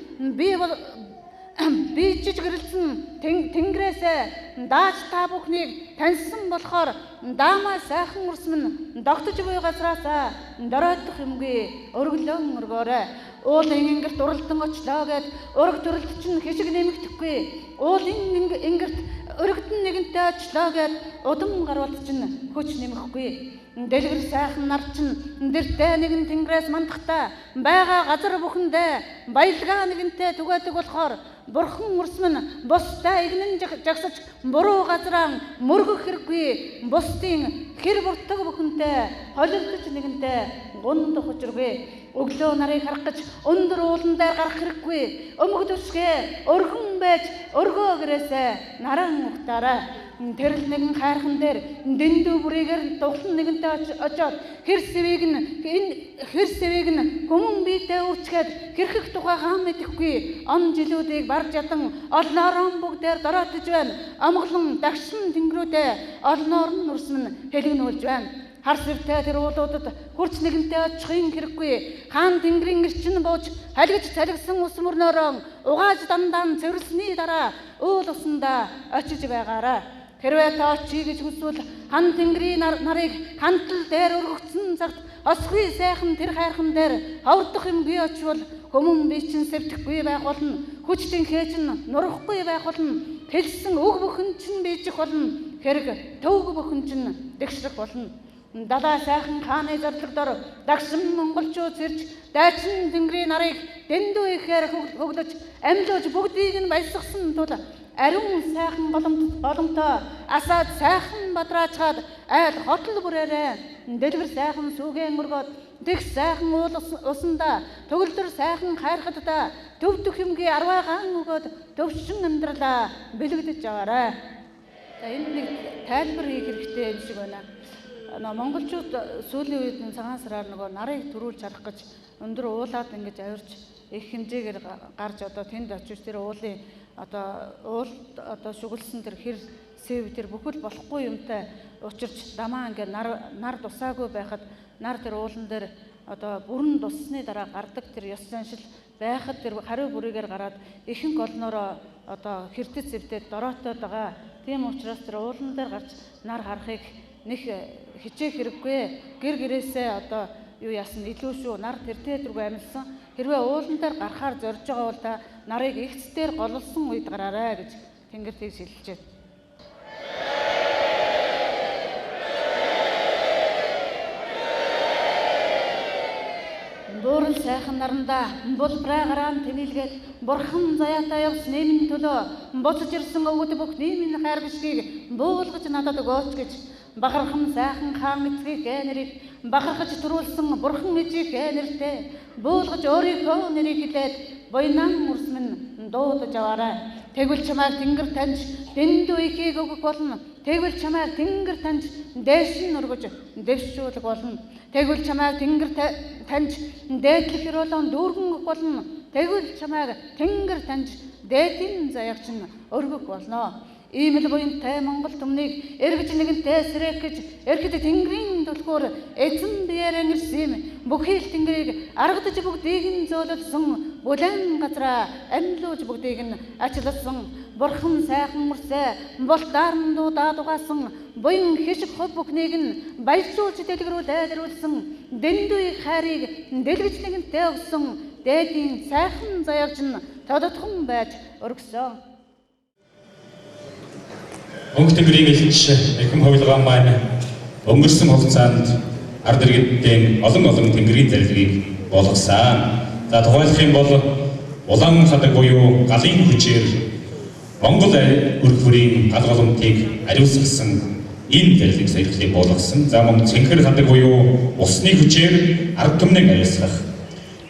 би жижигрэлсэн тэнгэрээсээ дааж та бүхнийг таньсан болохоор даамаа сайхан урсмэн догтож буй газраасаа дороодох юмгүй өргөлөн өргөөрэй. Уулын ингэрт уралдан очлоо гэд ураг төрөлт чинь хишиг нэмэгдэхгүй. Уулын ингэрт өргөдөн нэгэнтэй очлоо гэд удам гарвалт чинь хүч нэмэхгүй. Дэлгэр сайхан нар чинь дэртэй нэгэн тэнгэрээс мандахтаа байгаа газар бүхэндээ баялгаа нэгэнтэй түгээдэг болохоор бурхан урсмэн бусдаа игнэн жагсаж буруу газраа мөргөх хэрэггүй. Бусдын хэр буртаг бүхэнтэй холилдож нэгэнтэй гунд хүчргүй. Өглөө нарыг харах гэж өндөр уулан дээр гарах хэрэггүй. Өмг төсгөө өргөн байж өргөө гэрээсээ наран ухтаарай. Тэрл нэгэн хайрхан дээр дэндүү бүрийгээр дуглан нэгэнтэй очоод хэр сэвийг нь хүмүүн биетэй үүсгээд хэрхэх тухай хаан мэдэхгүй. Он жилүүдийг барж ядан олноорон бүгдээр дороотож байна. Амглан дагшин тэнгэрүүдээ олноор нь урсмэн хэлгэнүүлж байна. Хар сэвтэй тэр уулуудад хурц нэгэнтэй очихын хэрэггүй. Хаан тэнгэрийн эрчин бууж халигч цалигсан ус мөрнөөрөө угааж дандаан цэвэрлсэний дараа уул усандаа очиж байгаарай. Хэрвээ та очие гэж хүсвэл хан тэнгэрийн нарыг хантал дээр өргөгдсөн цагт осгүй сайхан тэр хайрхан дээр хаврдах юм бий очвол хүмүүн бие чинь сэвдэхгүй байх болно. Хүчтэн хээчин нурахгүй байх болно. Хэлсэн үг бүхэн чинь бийжих болно. Хэрэг төвг бүхэн чинь дэгшрэх болно. Далаа сайхан хааны зорилгодор дагшин монголчууд зэрж дайчин тэнгэрийн нарыг дэндүү ихээр хөглөж амьлуулж бүгдийг нь баясгасан тул ариун сайхан боломтой асаад сайхан бадраачгаад айл хотл бүрээрээ дэлгэр сайхан сүгэн мөргөд тэг сайхан уул усанда төгөлдөр сайхан хайрхаддаа төвдөх юмгийн арваагаан өгөөд төвшин амьдралаа бэлэгдэж аваарай. За энэ нэг тайлбар хийх хэрэгтэй юм шиг байна. Монголчууд сүүлийн үед цагаан сараар нөгөө нарыг төрүүлж харах гэж өндөр уулаад ингэж авирч их хэмжээгээр гарч одоо тэнд очиж тэр уулын одоо шүглсэн тэр хэр сэв тэр бүхэл болохгүй юмтай учирч дамаа ингээ нар дусаагүй байхад нар тэр уулан дээр одоо бүрэн дуссны дараа гардаг тэр ёс заншил байхад тэр хариу бүрийгээр гараад ихэнх олноороо одоо хэртэц зэвдээд дороотоод байгаа. Тийм учраас тэр уулан дээр гарч нар харахыг нэг хичээх хэрэггүй. Гэр гэрээсээ одоо юу яасан илүү шүү. Нар тэртээ тэргүй амилсан. Хэрвээ уулан дээр гарахаар зорж байгаа бол та нарыг ихцээр гололсон үед гараарай гэж Тэнгэр тэгж хэлж байна. Буурал сайхан наранда булбраагараа тэнилгээд бурхан заяатай явсан нэмийн төлөө буцаж ирсэн өвгөд бүх нэмийн хайр бишгийг буулгаж надад өгөөч гэж бахархан сайхан хаан эцгийг нэрийг бахархаж төрүүлсэн бурхан эцгийг нэртэй буулгаж өөрийнхөө нэрийг хэлээд буйнаан урсмэн дуудаж аваарай. Тэгвэл чамайг тэнгэр таньж дэндүү ихийг өгөх болно. Тэгвэл чамайг тэнгэр таньж дээш нь өргөж дэвшүүлэх болно. Тэгвэл чамайг тэнгэр таньж дээдлэх өрөөлөн дүүргэн өгөх болно. Тэгвэл чамайг тэнгэр таньж дээдийн заяагч нь өргөх болно. Ийм л буянтай Монгол түмнийг эргэж нэгэнтэй сэрэх гэж эрхэд тэнгэрийн түлхүүр эзэн биеэр ирсэн бүхий л тэнгэрийг аргадж бүгдийг нь зөөлөлсөн бүлээн газраа амьлуулж бүгдийг нь ачласан бурхан сайхан мөрсөө болтаар нь дуудаад угаасан буян хишиг хов бүхнийг нь баярлуулж дэлгэрүүлээд ирүүлсэн дэндүү их хайрыг дэлгэж нэгэнтэй өгсөн дээдийн сайхан заяагч нь тодотхон байж өргөсөн. Өнгө тэнгэрийн элч эхм хувилгаан маань өнгөрсөн хугацаанд ард иргэдтэй олон тэнгэрийн зарилгыг болгосон. За тухайлах юм бол улаан хадаг буюу галын хүчээр Монгол өрх бүрийн гал голомтыг ариусгасан энэ зарилгыг саяхлыг болгосон. За мөн цэнхэр хадаг буюу усны хүчээр ард түмнийг ариусгах.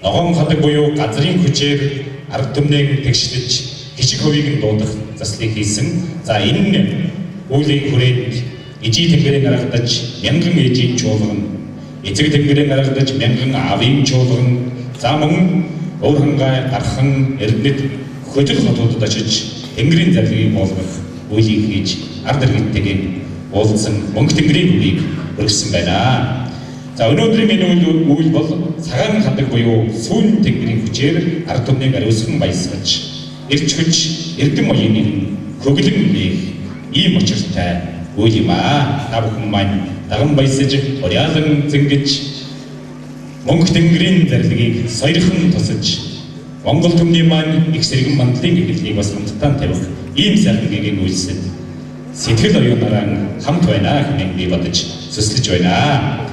Ногоон хадаг буюу газрын хүчээр ард түмнийг тэгшлэж хичиг хөвийг нь дуудах заслыг хийсэн. За энэ үйлийг хүрээд ижи тэнгэрийн аргадаж мянган ижийн чуулган, эцэг тэнгэрийн аргадаж мянган аавын чуулган, за мөн өөр хангай гархан эрдэнэт хөдөл хотуудад очиж тэнгэрийн зарилгыг болгох үйлийг хийж ард иргэдтэйгээ уулзсан мөнх тэнгэрийн үгийг өргөсөн байна. За өнөөдрийн энэ үйл бол цагаан хадаг буюу сүүн тэнгэрийн хүчээр ард түмнийг ариусган баясгаж эрч хүч эрдэм оюуныг хөглөн нээх ийм учиртай үйл юм аа. Та бүхэн маань даган баясаж уриалан зэнгэж мөнх тэнгэрийн зарилгыг соёрхон тусаж Монгол түмний маань их сэргэн мандлын эхлэлийг бас хамтдаа тавих ийм сайхан гэгээн үйлсэд сэтгэл оюунаараа хамт байна хэмээн би бодож сөслөж байна.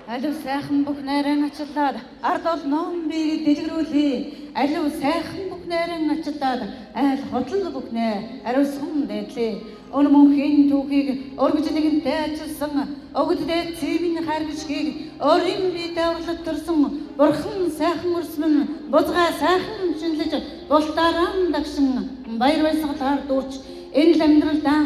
Алив сайхан бүх найран ачлаад ард олнон би дэлгэрүүлээ. Алив сайхан бүх найран ачлаад айл хотлол бүхнээ ариусган дээдлээ. Өн мөнхийн түүхийг өргөж нэгэнтэй ачилсан өгдөө цэвийн харгишгийг өрийн би даврлаг төрсөн бурхан сайхан өрсмөн бузгаа сайхан шинлэж бултаран дагшин баяр баясгалаар дүүрч энэ амьдралдаа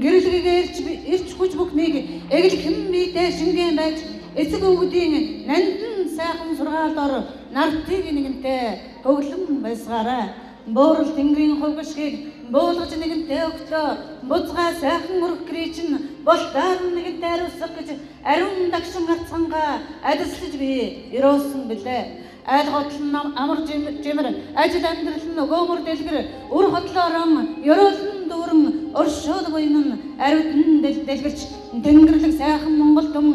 гэрэлгээгээрч ирч хүч бүхнийг эглэхэн битэй шингэн байж эцэг өвгдийн нандин сайхан сургаалдор нартыг нэгэнтэй хөглөн байсгаарай. Буурал тэнгэрийн хувгшгийг буулгаж нэгэнтэй өгтлөө бузгаа сайхан өргөкрий чинь болтаар нэгэнтэй ариусгах гэж ариун дагшин гарцгангаа адислаж би өрөөсөн билээ. Айл хотл нь амар жимэр ажил амьдрал нь өгөөмөр дэлгэр үр хотлоорон ёроолн дүүрэн оршоод буйн ариутн дэлгэрч тэнгэрлэг сайхан Монгол түм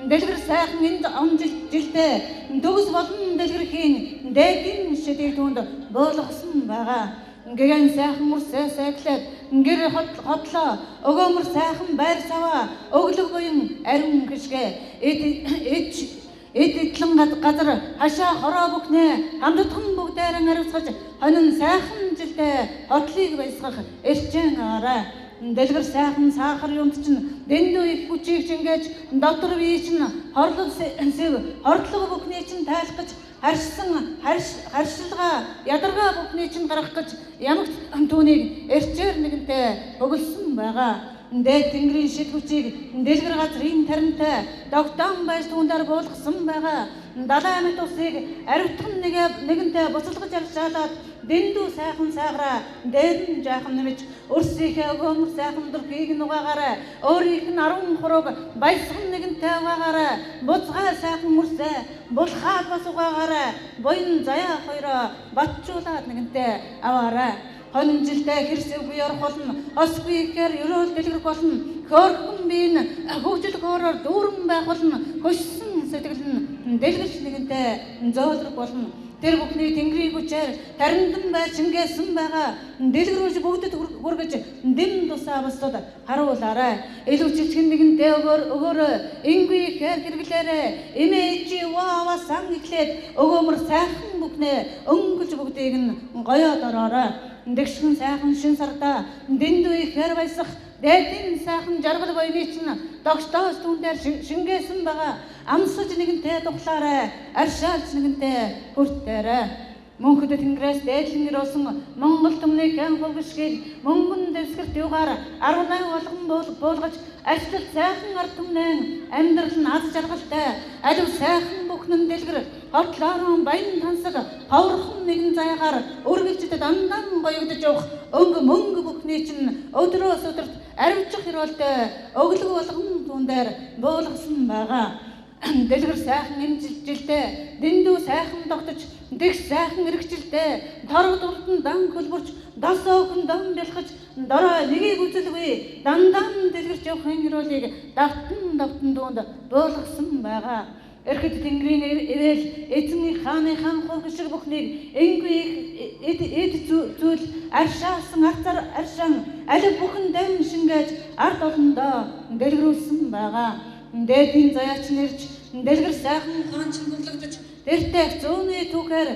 дэлгэр сайхан энд жилдээ төгс болон дэлгэрхийн дээдийн шидийг түнд буулгасан байгаа. Гэгэн сайхан мөрсөө сайклаад гэр хотлоо өгөөмөр сайхан байр саваа өглөг буян ариун гიშгэ эдлэн газар хашаа хороо бүхнээ хамтдхан бүгдээрэн ариусгаж хонин сайхан жилдээ хотлыг баясгах эрчэн аваарай. Дэлгэр сайхан сахар юмд чинь дэндүү их хүчийг шингээж дотор бие чинь хорлол сэв хордлого бүхний чинь тайлах гэж харшилгаа ядаргаа бүхний чинь гарах гэж ямагт түүнийг эрчээр нэгэнтэй бөглсөн байгаа. Дээд тэнгэрийн шид хүчийг дэлгэр газрын таримтай догтон байж түүндээр буулгасан байгаа. Далайн мэт усыг ариутган нэгэнтэй буцалгаж арчаалаад дэндүү сайхан саагаараа дээрн жаахан нэмж өрсийнхээ өгөөмөр сайхан дурхийг нугаагаараа өөрийнх нь 10 хурууг баясган нэгэнтэй угаагаараа бузгаа сайхан мөрсөө булхаад бас угаагаараа буян заяа хоёроо батжуулаад нэгэнтэй аваараа. Хонин жилдээ хэрсэвгүй орох болно, осгүй ихээр өрөөл дэлгэрэх болно, хөөрхөн биен хөгжил хөөрөөр дүүрэн байх болно, хөшсөн сэтгэл нь дэлгэрч нэгэнтэй зөөлрөх болно. Тэр бүхний тэнгэрийн хүчээр тариндан байж шингээсэн байгаа. Дэлгэрүүлж бүгдэд хүргэж дэм тусаа босдод харуулаарай. Илүүчилхэн нэгэнтэй өгөөрөө ингүй ихээр хэрэглээрээ имэж ваа сан иклээд өгөөмөр сайхан бүхнээ өнгөж бүгдийг нь гоёод ороорой. Дэгшхэн сайхан шин сарда дэндүү ихээр баясах дээдийн сайхан жаргал буйны чинь догштоос түүндээр шингээсэн байгаа. Амсаж нэгэнтэй тухлаарай, аршаалж нэгэнтэй хүртээрэй. Мөнхөд тэнгэрээс дээдлэн ирүүлсэн Монгол түмний хэн хувгшгийг мөнгөн дэвсгэрт югаар 18 болгон буулгаж ажлал сайхан ард түмнэн амьдрал нь аз жаргалтай алив сайхан бүхнэн дэлгэр хотлоорон баян тансаг ховорхон нэгэн заягаар үргэлжлээд дандан гоёгдож явах мөнгө бүхний чинь өдрөөс өдөрт аривчих хэрүүлтэй өглөг болгон түүндээр буулгасан байгаа. Дэлгэр сайхан эмжилдээ дэндүү сайхан тогтож дэгш сайхан эргжилдээ торог дурдан дан хөлбөрч дас охин дан бэлхэж дорой нэгийг үзэлгүй дандан дэлгэрч явахын хэрүүлийг давтан дуунд буулгасан байгаа. Эрхэд тэнгэрийн ивэл эзэн хааны хаан хувгшиг бүхнийг энгүй эд зүйл аршаасан аршан алив бүхэн дэм шингээж ард олондоо дэлгэрүүлсэн байгаа. Дээдийн заяач нэрж дэлгэр сайхан хаан чинь бүрлэгдэж дэртэх зүүнний түүхээр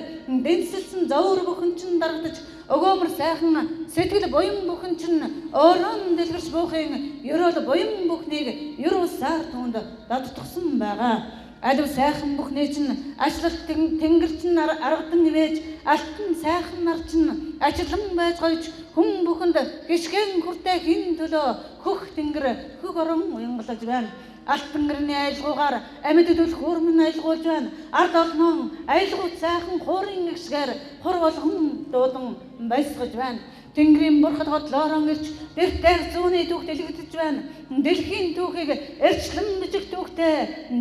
дэнсэлсэн зовөр бүхэн чинь дарагдаж өгөөмөр сайхан сэтгэл буян бүхэн чинь өөрөө дэлгэрч буухын ёроол буян бүхнийг юрусаар түүнд додтгсон байгаа. Алив сайхан бүхний чинь ачлалт тэнгэр чинь аргадан нивэж алтан сайхан нар чинь ачлан байж гойж хүн бүхэнд гიშгэн хүртэ хин төлөө хөх тэнгэр хөг орон уянгалаж байна. Алтан гэрний айлгуугаар амьд төлөх хөрмөн айлгуулж байна. Ард олнон айлгууд сайхан хуурын гიშгээр хур болгон дуудан баясгаж байна. Тэнгэрийн бурхад хотлоорон ирж дэртэх зүүнний түүх дэлгэгдэж байна. Дэлхийн түүхийг эрчлэн бичиг түүхтэй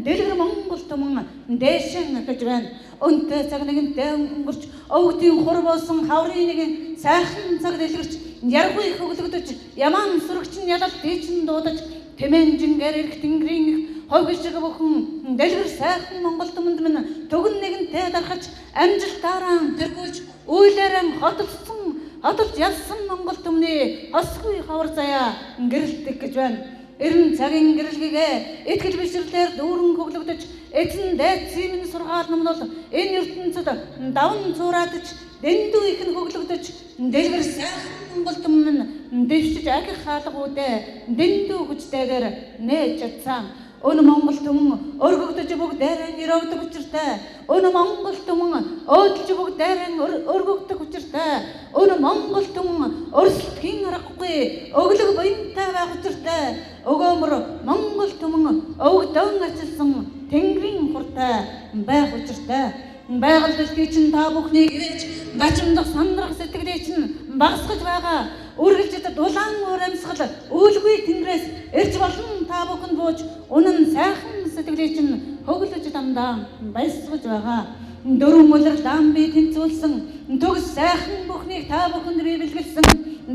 дэлгэр Монгол түмэн дээшэн гэж байна. Өнтэй цаг нэгэнтэй өнгөрч өвгдийн хур болсон хаврын нэгэн сайхан цаг дэлгэрч яргүй хөглөгдөж яман сүрэгч нь ялалт дийчин дуудаж тэмэнжингээр ирэх Тэнгэрийн ховг шиг бүхэн дэлгэр сайхан Монгол түмэнд минь төгөн нэгэнтэй дарахж амжилтаараа тэргүүлж үйлээрэн хотолж ялсан Монгол түмний хосгүй хавар заяа гэрэлтэх гэж байна. Эрен цагийн гэрэлгийгээ итгэл бишрлээр дүүрэн хөглөгдөж эзэн дайцын минь сургаал номнол энэ ертөнцид давн цуураадж дэндүү ихэн хөглөгдөж дэлгэр сайхан Монгол түмэн минь дэвшиж агих хаалгуудэ дэндүү хүчтэйгээр нээж чадсан. Өн Монгол түмэн өргөгдөж бүгдээрэн ирөвдөг учиртай. Өн Монгол түмэн өөдлж бүгдээрэн өргөгдөг учиртай. Өн Монгол түмэн өрсөлдөхийн аргагүй өглөг буянтай байх учиртай. Өгөөмөр Монгол түмэн өвгдөн ачилсан Тэнгэрийн хуртай байх учиртай. Байгаль дэлхий чинь та бүхнийг ивэж бачимдах сандрах сэтгэлээ чинь багасгаж байгаа. Үргэлжид дулаан урамсгал үйлгүй Тэнгэрээс ирж болон та бүхэн бууж үнэн сайхан сэтгэлээ чинь хөглөж дамдаа баясгаж байгаа. Дөрвөн үлэр лам би тэнцүүлсэн төгс сайхан бүхнийг та бүхэнд би бэлгэлсэн.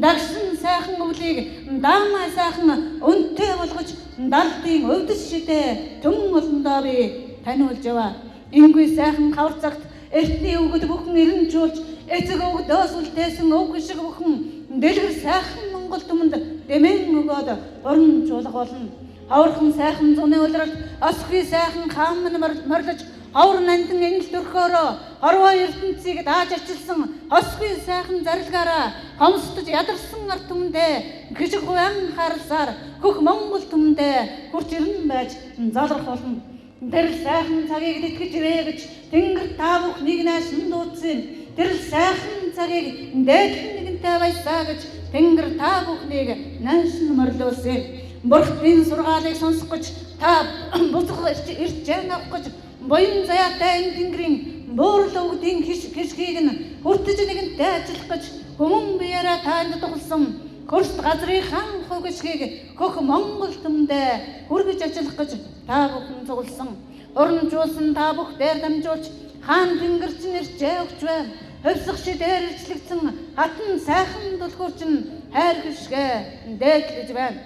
Дагсан сайхан өвлийг даамаа сайхан өнтэй болгож далдын өвдөс шидэ түн олондоо би таниулж яваа. Ингүй сайхан хавар цагт эртний өвгөд бүхэн эренжүүлж эцэг өвгдөөс үлдээсэн өвг шиг бүхэн дэлгэр сайхан Монгол түмэнд дэмэн өгөөд орон чуулга болно. Хавархан сайхан зуны улиралд осхи сайхан хаан минь морлож хавар нандин энэл дөрхөөрөө хорвоо ертөнцийг дааж ачилсан осхи сайхан зарилгаараа хомсдож ядарсан ард түмэндээ гжиг хуван харсаар хөх Монгол түмэндээ хурц ирэн байж залрах болно. Тэрл сайхан цагийг тэтгэж ирээ гэж Тэнгэр та бүхнийг наашин дуудсан. Тэрл сайхан цагийг дээдлэн нэгэнтэй баясаа гэж Тэнгэр та бүхнийг наашин морлуулсан. Бурхтын сургаалыг сонсох гэж та буцах ирж явах гэж буян заяатай энэ Тэнгэрийн бөөрл өвгдийн хишгийг нь хүртэж нэгэнтэй ажиллах гэж хүмүүн биеэрээ таанд дугалсан. Хөрст газрын хаан хогшгийг хөх Монгол түмэндээ хүргэж ажиллах гэж та бүхэн цугласан. Урамжуулсан та бүхдээр дамжуулж хаан Тэнгэр чинь ирчээ өгч байна. Хөвсөх шидээр ирчлэгдсэн хатан сайхан дулхуур чинь хайр хишгээ дээдлэж байна.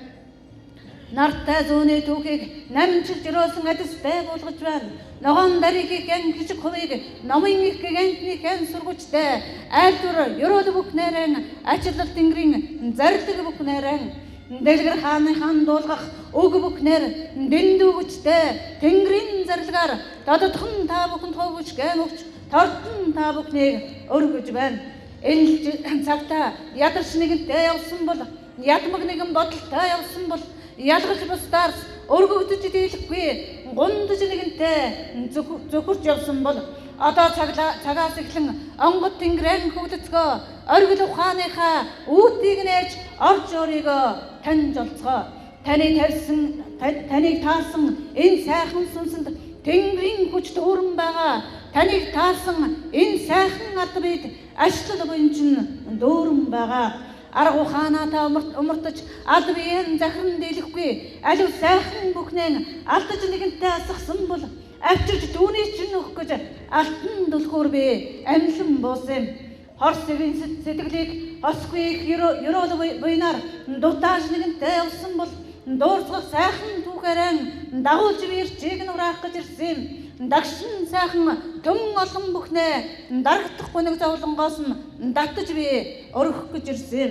Нартай зүүнний түүхийг намжиж өрөөсөн адистай болгож байна. Ногоон даригийг гэн хижиг хувийг номын их гэнтний хэн сургуучтай айлдвар ерөөд бүхнээрэн ачлал Тэнгэрийн зарлиг бүхнээрэн дэлгэр хааны хан дуулгах үг бүхнээр дэндүү хүчтэй Тэнгэрийн зарлагаар доддхон та бүхэнд ховж гэн өгч тортон та бүхнийг өргөж байна. Энэ цагта ядарч нэгэнтэй явсан бол ядмаг нэгэн бодолтой явсан бол ялгаж бусдаарс өргөгдөж дийлэхгүй гундаж нэгэнтэй зөвхөрч явсан бол одоо цагаас эхлэн онгод Тэнгэрийн хөвлөцгөө оргил ухааныхаа үүдийг нээж орж өөрийгөө таньж олцгоо. Таныг таасан энэ сайхан сүнсэнд Тэнгэрийн хүч дүүрэн байгаа. Таныг таасан энэ сайхан алд бид ашлал буян чинь дүүрэн байгаа. Арга ухаанаа та умартаж алд биеийн захиран дийлэхгүй алив сайхан бүхнээ алдаж нэгэнтэй асгасан бол авчирч дүүний чинь өгөх гэж алтан дулхуур би амьлан буусан. Хорс сэвийн сэтгэлийг осгүй ерөөл буйнаар дутааж нэгэнтэй явсан бол дуурцгах сайхан түүхээрэн дагуулж ирчийг нураах гэж ирсэн. Дагшин сайхан төмөн олон бүхнээ дарагдахгүй нэг зовлонгоос нь татаж би өргөх гэж ирсэн.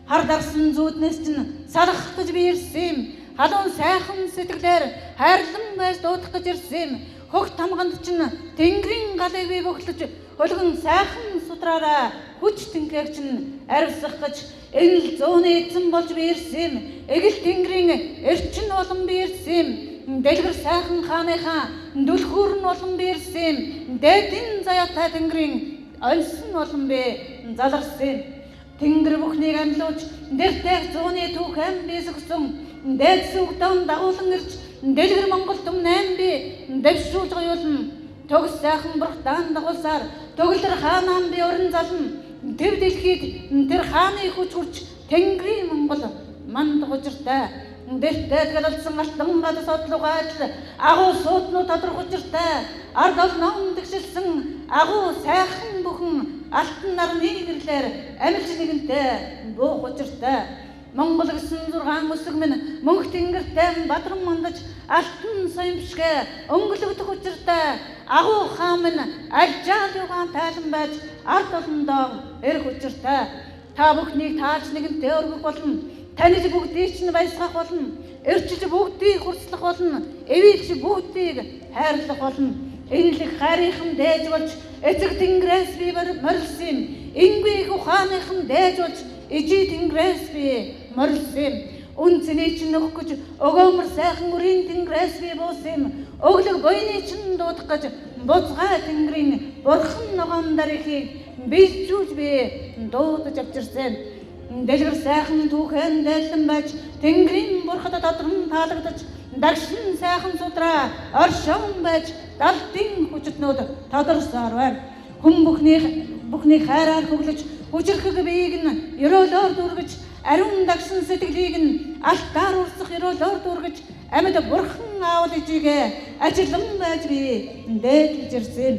Хар дарсан зүүднээс чинь салах гэж би ирсэн. Халуун сайхан сэтгэлээр хайрлан байж дуудах гэж ирсэн. Хөх тамганд чинь Тэнгэрийн галыг би бөглөж хөлгөн сайхан судраараа хүч Тэнгэрийг чинь арвсах гэж энэ л зүүнний эзэн болж би ирсэн. Эгэл Тэнгэрийн эрчин болон би ирсэн. Дэлгэр сайхан хааныхаа дүлхүүр нь болон би ирсэн. Дээдийн заяатай Тэнгэрийн ольсон болон би заларсан. Тэнгэр бүхнийг амьлуулж дэртэх зүүнний түүхэн бисгсэн. Дээд сүгдэн дагуулan ирж дэлгэр Монгол түмэн 8 би дэвшүүлж гоёулна. Төгс сайхан бурхтаан дагуулсаар төгөлдөр хаанаа би уран зална. Тэв дэлхийд тэр хааны хүч хурж Тэнгэрийн Монгол манд гужиртай. Дэртэй галалсан алтан бад содлугай адил агуу сууднууд тодорх учиртай. Ард олон тэгшилсэн агуу сайхан бүхэн алтан нарны гэрлэр амилж нэгэнтэй буух учиртай. Монгол гэсэн 6 өсөг минь мөнх тэнгэртэй бадран мандаж алтан соёмшгэ өнгөлөгдөх учиртай. Агуу хаан минь альжаал югаан тайлан байж ард олондоо эрх учиртай. Та бүхнийг тааж нэгэнтэй өргөх болно. Таныг бүгдийг чинь баясгах болно. Эрчилж бүгдийг хүрслэх болно. Эвэлж бүгдийг хайрлах болно. Энэлэг хайрынхан дээж болж эцэг тэнгэрээс би морилсон юм. Ингүй ухааныхан дээж болж ижи тэнгэрээс би морилсон юм. Үнцний чинь нөх гэж өгөөмөр сайхан үрийн тэнгэрээс би буусан юм. Өглөг буйны чинь дуудах гэж буцгай тэнгэрийн бурхан ногоон дарихийг бэлжүүлж би дуудаж авчирсан. Дэлгэр сайхан түүхэн дайлан байж Тэнгэрийн бурхад додрон таалагдаж дагшин сайхан судраа оршон байж далдын хүчтнүүд тодорсоор байна. Хүн бүхний хайраар хөглөж хүчрхэг биеийг нь ёроолоор дүргэж ариун дагшин сэтгэлийг нь алтаар урсах ёроолоор дүргэж амьд бурхан аавал ижигээ ажиллан байж би дээдлж ирсэн.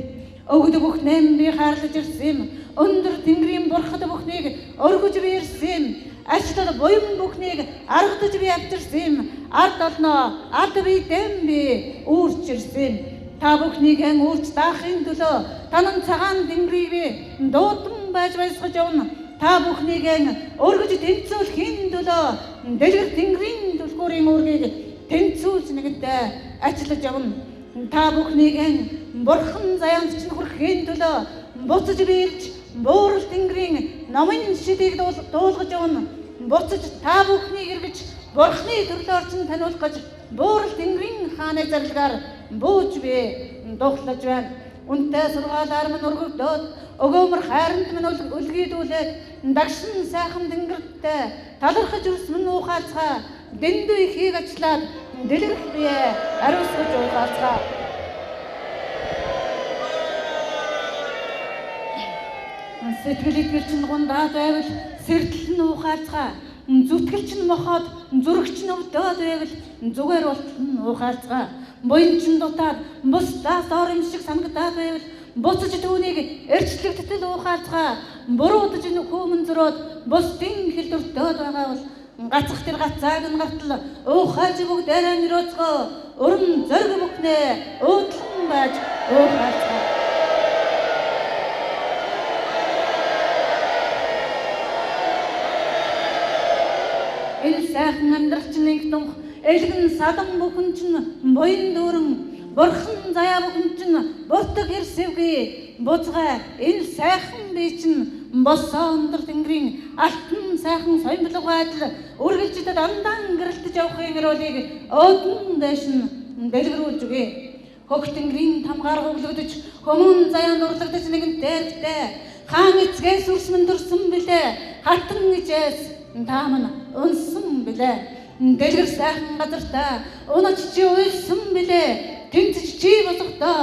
Өгд бүхнээ би хайрлаж ирсэн. Өндөр Тэнгэрийн бурхад бүхнийг өргөж би ирсэн. Ачлал буян бүхнийг аргадаж би авчирсан. Ард олноо ард биедэм би үүрч ирсэн. Та бүхнийг үүрч даахын төлөө танан цагаан Тэнгэрийг би дуудан байж баясгаж явна. Та бүхнийг өргөж тэнцүүлэхийн төлөө дэлгэр Тэнгэрийн түлхүүрийн үүргийг тэнцүүлж нэгэнтэй ажиллаж явна. Та бүхнийг бурхан заяанд чинь хүрэхийн төлөө буцаж би ирж буурал Тэнгэрийн номын шидийг дуулгаж явна. Буцаж та бүхнийг эргэж бурхны төрлөөр чинь таниулах гэж буурал Тэнгэрийн хааны зарлагаар бууж би дууглаж байна. Үнтэй сургаалаар минь өргөгдөөд өгөөмөр хайранд минь үлгийдүүлээд дагшин сайхан Тэнгэртэй талархаж үрсмэн уухаалцгаа дэндүү ихийг ажиллаад дэлгэрх бие ариусгаж уухаалцгаа. Сэтгэл итгэл гундаад байвал сэрдэл нь уухаалцгаа. Зүтгэл нь мохоод зүрх нь өвдөөд байвал зүгээр болтон уухаалцгаа. Буян чинь дутаад бусдаас ор юм шиг санагдаад байвал буцаж түүнийг эрчлэгдтэл уухаалцгаа. Буруудаж нөхөөмөн зөрөөд бусдын хэлдвэртөөд байгаа бол гацх тэр гацааг нь гартал уухаалж бүгдээрээ нэрөөцгөө өрн зориг бүхнээ өөдлөн байж уухаалцгаа. Энэ сайхан амьдрал чинь нэг тунх элгэн садан бүхэн чинь буян дүүрэн бурхан заяа бүхэн чинь бутаг хэрсэвгүй буцгай энэ сайхан бие чинь босоо өндөр Тэнгэрийн алтан сайхан соёмлогоо адил үргэлжлээд андан гэрэлтэж явахын гэрүүлийг өөдөн дэш нь дэлгэрүүлж өгье. Хөх Тэнгэрийн тамгаар хөглөгдөж хүмүүн заяанд урлагдаж нэгэн дээртэй хаан эцгээс үрсмэн дурсан билээ. Хатан ижээс тааман унсан билээ. Дэлгэр сайхан газартаа унаж чи уйлсан билээ. Тэнцэж чи босохдоо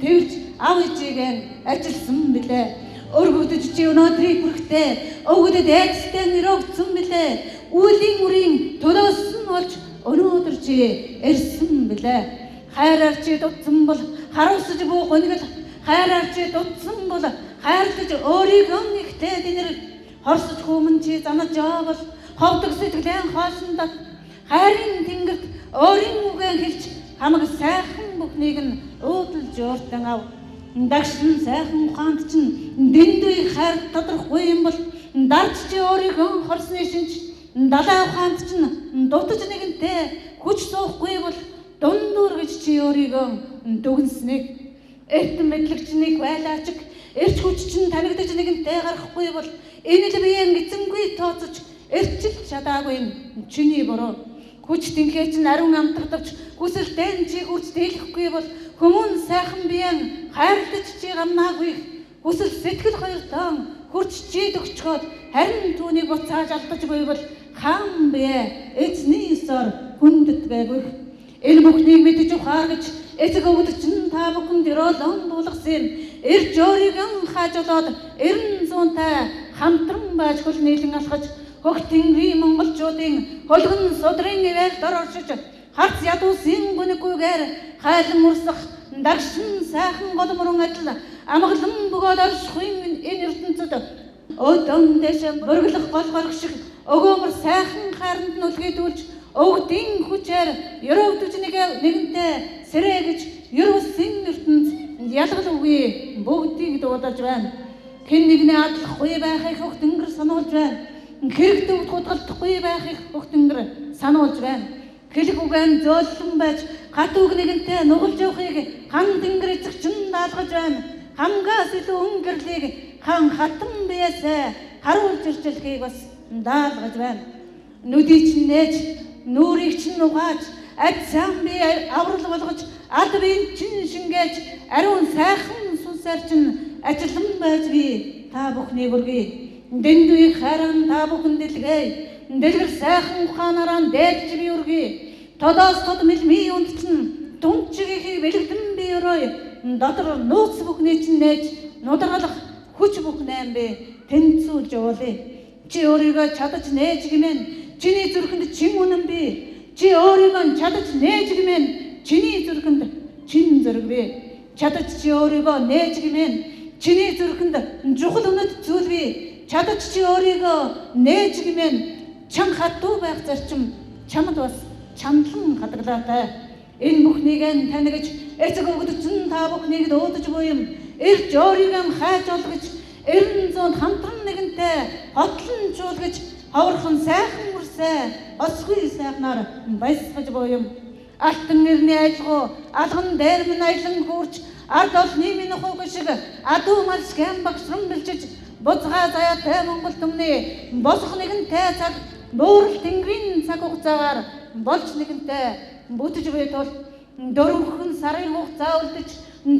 тэвж ав ижигээ ажилласан билээ. Өргөдөж чи өнөөдрийг хүрэхдээ өвгөдөд айцтай нэрөгдсөн билээ. Үлийн үрийн төлөөс нь болж өнөөдөр чи ирсэн билээ. Хайраар чи дутсан бол харуулсаж буух өнөгөл хайраар чи дутсан бол хайрлаж өөрийгөө нэгтээд инэр хорсож хүмүн чи занаж явбал ховдог сэтгэлэн хоосондоо хайрын тэнгэрт өөрийн үгэн хэлж хамаг сайхан бүхнийг нь өөдөлж өөртөө ав. Дагшин сайхан ухаанд чинь дэндүү хайр тодорхой юм бол дарж чи өөрийгөө хорсны шинж далай ухаанд чинь дутаж нэгэнтэй хүч суухгүй бол дундуур гэж чи өөрийгөө дүгнснийг эрт мэдлэгчнийг байлаач эрч хүч чинь танигдаж нэгэнтэй гарахгүй бол энэ л биеийн эзэнгүй тооцож эрчил чадаагүй юм чиний буруу. Хүч тэнхээ чинь ариун амтгадавч хүсэлтэн чи хүрч дийлэхгүй бол хүмүүн сайхан биеийн хайрлаж чи гамнаагүй хүсэл сэтгэл хоёртоо хүрч чи төгчгөөд харин түүнийг буцааж алдаж буйвал хаан бие эзний ёсоор хүндэт байгүйх. Энэ бүхнийг мэдэж ухаар гэж эцэг өвдөж чинь та бүхэнд өрөөлөн дуулгасан юм. ирж өөрийгөө хаажуулаад 90-100-тай хамтран байж хөл нийлэн алхаж хөх тэнгэрийн монголчуудын хөлгөн судрын ивэлд оршиж харц ядуусын гүнэггүйгээр хайлан урсах дагшин сайхан голомрон адил амгалан бөгөөд оршихын энэ ертөнцид өдөн дэш бүргэлэх голгорх шиг өгөөмөр сайхан хайранд нүлгэдүүлж өвгдийн хүчээр ерөөдөж нэгэнтэй сэрэгж ерөөсөн ертөнц ялгалгүй бүгдийг дуудаж байна. Хэн нэгний адлахгүй байхыг хөх тэнгэр сануулж байна. Хэрэгт өвдгөлдөхгүй байхыг хөх тэнгэр сануулж байна. Хэлэх үгэн зөөлөн байж хат үг нэгэнтэй нугалж явахыг хан тэнгэр эзэгчин даалгаж байна. Хамгаас илүү өнгөрлийг хан хатан биесээ харуулж ирчилхийг бас даалгаж байна. Нүдий чинь нээж, нүрийг чинь нугааж, ад сайн би аврал болгож, ад биеийн чинь шингээж, ариун сайхан сүнсээр чинь ажиллан байж би та бүхнийг үргэе. Дэндүийг харан та бүхэн дэлгэе. Дэлгэр сайхан ухаанаараа дээлж би үргэе. Тодоос тод мэлми унд чинь тунчгийг бэлэгдэн би өрөөе. Дотор нууц бүхний чинь нээж, нударгалах хүч бүхнээ би тэнцүүлж явуулъя. Чи өөрийгөө чадаж нээж гэмэн чиний зүрхэнд чин үнэн би. Чи өөрийгөө чадаж нээж гэмэн чиний зүрхэнд чин зэрэг би. Чадаж чи өөрийгөө нээж гэмэн чиний зүрхэнд жухал үнэт зүйл би. Чадаж чи өөрийгөө нээж гэмэн чам хатуу байх зарчим чамд бас чамдлан хадгалаатай. Энэ бүхнийг танигж эцэг өгдөгчн та бүхнийг дуудаж буй юм. Ирж өөрийгөө хайж олгож 90-100 хамтран нэгэнтэй хотлонжуулгаж ховорхон сайхан үрсээ осгүй сайхнаар баясгаж буй юм. Алтан нэрний айлгуу алган дээр минь аялан хурж ард олны минь хуг шиг адуу малс гэм багшран бэлчиж буцгаа заяатай Монгол түмний босох нэгэнтэй цаг буурал тэнгэрийн цаг хугацаагаар болж нэгэнтэй бүтэж буй тул дөрвөн сарын хугацаа үлдэж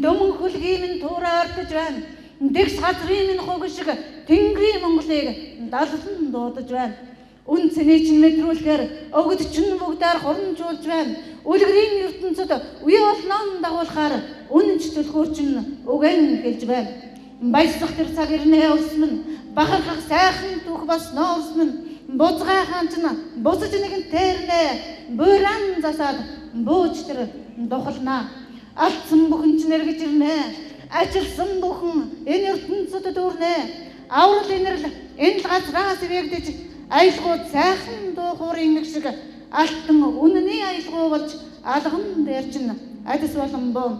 дөмөн хөлгийн минь туураа ортож байна. Дэгс газрын минь хуг шиг тэнгэрийн Монголыг даллан дуудаж байна. Үн цэний чинь мэдрүүлэхээр өгд чинь бүгдээр хурамжуулж байна. Үлгэрийн ертөнцид үе болноон дагуулахаар үнэнч төлхөөр чинь үгэн хэлж байна. Баясгах тэр цаг ирнэ усмэн бахархах сайхан түүх босноо усмэн бузгай хаан чинь бузж нэгэн тэрнэ бууран засаад бууж тэр духалнаа. Алдсан бүхэн чинь эргэж ирнэ. Ажилсан бүхэн энэ ертөнцид дүүрнэ. Аврал инэрл энэ газраас ивэгдэж аялгууд сайхан дуу хуурын нэг шиг алтан үнэний аялгуу болж алган дээр чинь адис болон бом.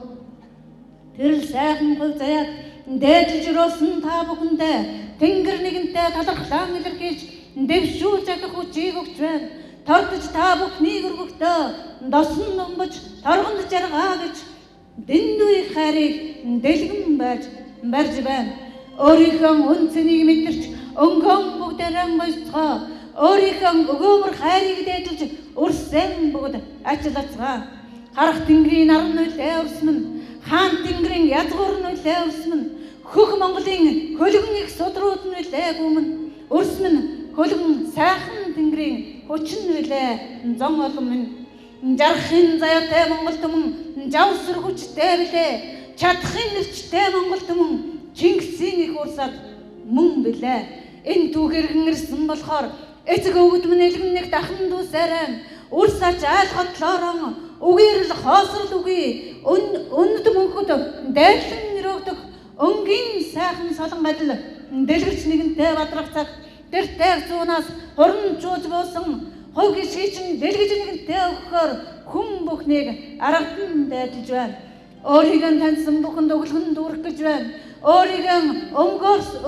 Тэрл сайхан гол заяад дээдлж өрөөсөн та бүхэндээ тэнгэр нэгэнтэй талархлаа илэрхийлж дэвшүүлж ахих хүчийг өгч байна. Тордож та бүхнийг өргөхдөө досон номбож торгонд жаргаа гэж дэндүү их хайрыг дэлгэн байж барьж байна. Өөрийнхөө үн цэнийг мэдэрч өнгөн бүгдээрээ баяцгаа. Өөрийнхөө өгөөмөр хайрыг дээдлж өрсөн бүгд ажиллацгаа. Харах тэнгэрийн наран нүлээ өрсөн нь хаан тэнгэрийн язгуур нүлээ өрсөн нь хөх Монголын хөлгөн их судрууд нүлээ гүмэн өрсөн нь хөлгөн сайхан тэнгэрийн хүчин нүлээ зон олон минь жарахын заяатай Монгол түмэн жавсар хүчтэй билээ. Чадахын нэрчтэй Монгол түмэн Чингисийн их урсад мөн билээ. Энэ түүхэргэн ирсэн болохоор эцэг өвгд минь элгэн нэг дахин дүүсээрэн урсаач айлготлоорон үгээрл хоосрол үгүй өнөд мөнхөд дайлан нэрөгдөх өнгийн сайхан солон адил дэлгэрч нэгэнтэй бадрах цаг тэртэй зуунаас хорон жууж буусан хог ишгийн дэлгэж нэгэнтэй өгөхөөр хүн бүхнийг аргадан дайдалж байна. Өөрийгөө таньсан бүхэнд өглөн дүүрэх гэж байна. Өөрийгөө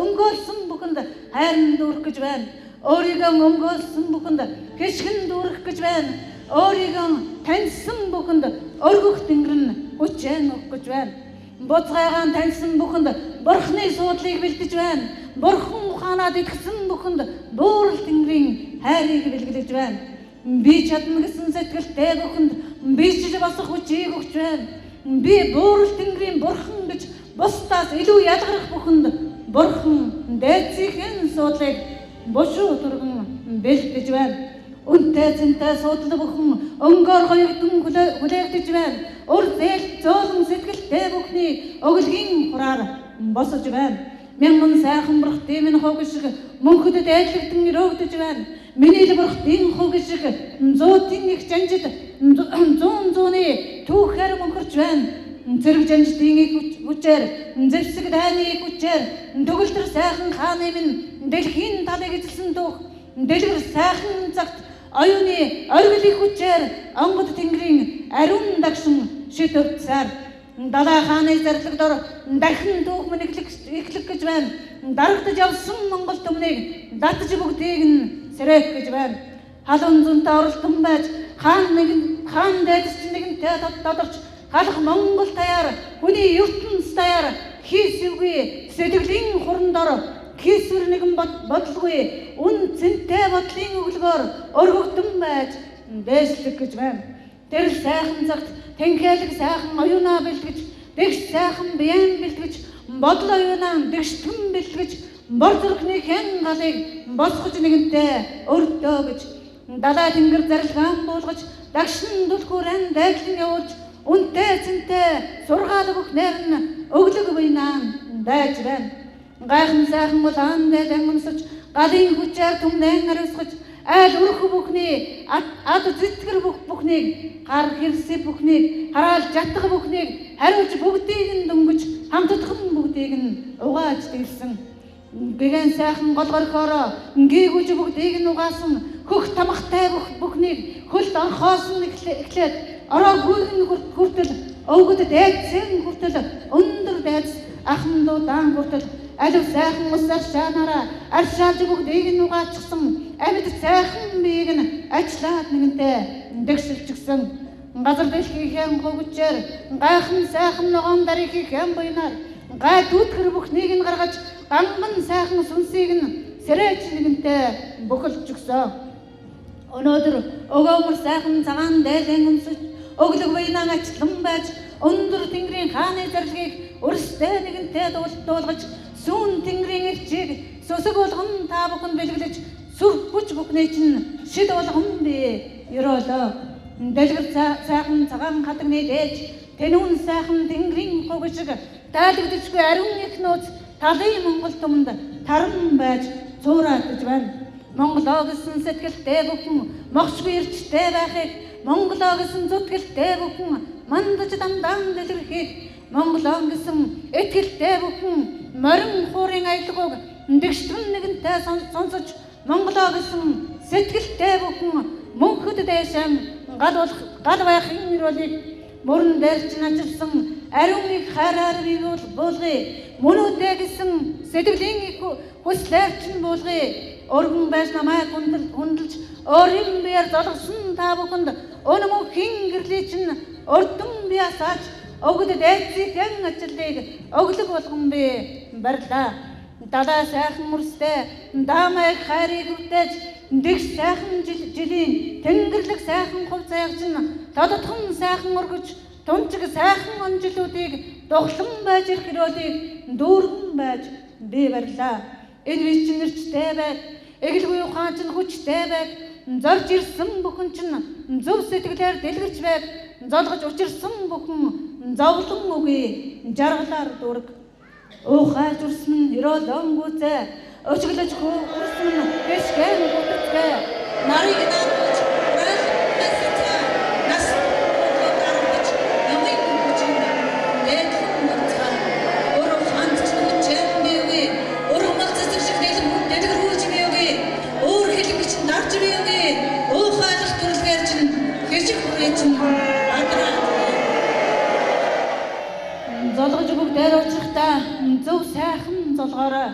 өмгөөлсөн бүхэнд хайран дүүрэх гэж байна. Өөрийгөө өмгөөлсөн бүхэнд хэшгэн дүүрэх гэж байна. Өөрийгөө таньсан бүхэнд өргөх тэнгэр нь хүчээр өгөх гэж байна. Буцгайгаан таньсан бүхэнд бурхны суудлыг бэлдэж байна. Бурхан ухаанаад итгэсэн бүхэнд буурал тэнгэрийн хайрыг бэлгэлж байна. Би чадна гэсэн сэтгэлтэй бүхэнд бичиж босох хүчийг өгч байна. Би буурал тэнгэрийн бурхан гэж бусдаас илүү ялгарх бүхэнд бурхан дээдсийн суудлыг бушуу түргэн бэлдэж байна. Үнтэй цэнтэй суудлын бүхэн өнгөөр хоёрдон хүлээгдэж байна. ур зээл зөөлөн сэтгэлтэй бүхнийг өглөгийн хураар босож байна. Мянган сайхан бурхтын минь хог шиг мөнхөдөд айлгдан өрөөгдөж байна. Миний л бурхтын хог шиг зөөлтийн их жанжид зүүн түүхээр мөнхөрч байна. Зэрэг жанждын их хүчээр зэвсэг дайны их хүчээр төгөлдөр сайхан хааны минь дэлхийн талыг эзэлсэн түүх дэлгэр сайхан цагт оюуны оргил их хүчээр онгод тэнгэрийн ариун дагшин шид өвцсаар далай хааны зарлагдор дахин түүх мөн эхлэх гэж байна. Дарагдаж явсан Монгол түмнийг датж бүгдийг нь сэрэх гэж байна. Халуун зунтай оролдон байж хаан дайдс нэгэнтэй тодорч халах Монгол таяар хүний ертөнц таяар хийсвгүй сэтгэлийн хурандор хийсвэр нэгэн бодлого үн цэнтэй бодлын өглөөр өргөгдөн байж дээшлэх гэж байна. Тэр сайхан цагт тэнхээлэг сайхан оюунаа бэлтгэж, дэгш сайхан биеэн бэлтгэж, бодол оюунаа дэгштэн бэлтгэж, бор зүрхний хэн галыг босгож нэгэнтэй өртөө гэж, далай тэнгэр зарилгаан буулгаж, дагшин дулхууран дайдлан явуулж, үнтэй цэнтэй сургаал бүхнээр нь өглөг буйнаан дайж байна. Гайхан сайхан улаан дайдан өмсөж, галын хүчээр түмнэн ариусгаж, айл өрх бүхний ад зэтгэр бүхнийг гар хэрсэ бүхнийг хараал жатга бүхнийг хариулж бүгдийг нь дөнгөж хамтдхан бүгдийг нь угааж дийсэн. Гэгэн сайхан голгорхороо гүйгүүж бүгдийг нь угаасан хөх тамхтай бүхнийг хөлд орхоосон эхлээд ороо гүйгэн хүртэл өвгөд дайцсан хүртэл өндөр дайц ахын дуудаан хүртэл алив сайхан ус аршаанаараа аршаалж бүгдийг нь угаачихсан амьд сайхан биеийг нь ажиллаад нэгэнтэй дэгшилчихсэн. Газар дэлхийхэн хөвчээр гайхан сайхан ногоон дарихийхэн буйнаар гай дүүтгэр бүхнийг нь гаргаж ганган сайхан сүнсийг нь сэрэж нэгэнтэй бөхөлчихсөн. Өнөөдөр өгөөмөр сайхан цагаан дайлан өмсөж өглөг буйнаан ачлан байж өндөр тэнгэрийн хааны зарлагыг өрстэй нэгэнтэй дуулгаж сүүн тэнгэрийн эрчийг сүсэг болгон та бүхэн бэлгэлж сүр хүч бүхний чинь шид болгон би ёроолоо. Дэлгэр сайхан цагаан хатагны дээж тэнүүн сайхан тэнгэрийн хог шиг таалагдчихгүй ариун их нууц талын Монгол түмэнд таран байж цуураатж байна. Монголоо гэсэн сэтгэлтэй бүхэн мохшгүй эрчтэй байхыг, Монголоо гэсэн зүтгэлтэй бүхэн мандаж дандаан дэлгэрхийг, Монголоо гэсэн итгэлтэй бүхэн морин хуурын аялгыг дэгштэн нэгэнтэй сонсож, Монголоо гэсэн сэтгэлтэй бүхэн мөнхөд дэшэн гал байхын ирүүлийг мөрөн дээрч нажилсан ариун их хараар бий болгоё. Мөнөдөө гэсэн сэтгэлийн их хүслээр чинь болгоё. Өргөн байж намайг хүндэлж өөрийн биеэр золгосон та бүхэнд өнөмөхийн гэрлийн чинь өрдөн би асааж өгд дайцгийн ачлыг өглөг болгон би барьлаа. Далай сайхан мөрстэй даамай хайрыг хүртээж дэгш сайхан жилийн тэнгэрлэг сайхан хувь заяг чинь тодотхон сайхан өргөж тунчиг сайхан онжилуудыг дохлон байж ирэх өрөөлийг дүүргэн байж би барьлаа. Энэ вич нэрчтэй байг, эгэлгүй ухаан чинь хүчтэй байг, зорж ирсэн бүхэн чинь зөв сэтгэлээр дэлгэрч байг, золгож учирсан бүхэн зовлон үгүй жаргалаар дүүрэг. Уухай зүрсэн өрөөлөн гүзээ, өчглөж хүрсэн бэшгэн гүтгэ, нарыг наадж урал хэсэцэ, нас гаргаж ямын хүчин дээдлэн мөрцгөө, өөрөө хандч хүчээр биегүй, өөрөө малцдаг шиг дэлгэр хүйж биегүй, өөр хэлбэж нарж биегүй, уухайлах төрөлгээр чинь хэжиг хүрээ чинь адраа золгож бүгдээр уучрахтаа зөв сайхан золгоорой.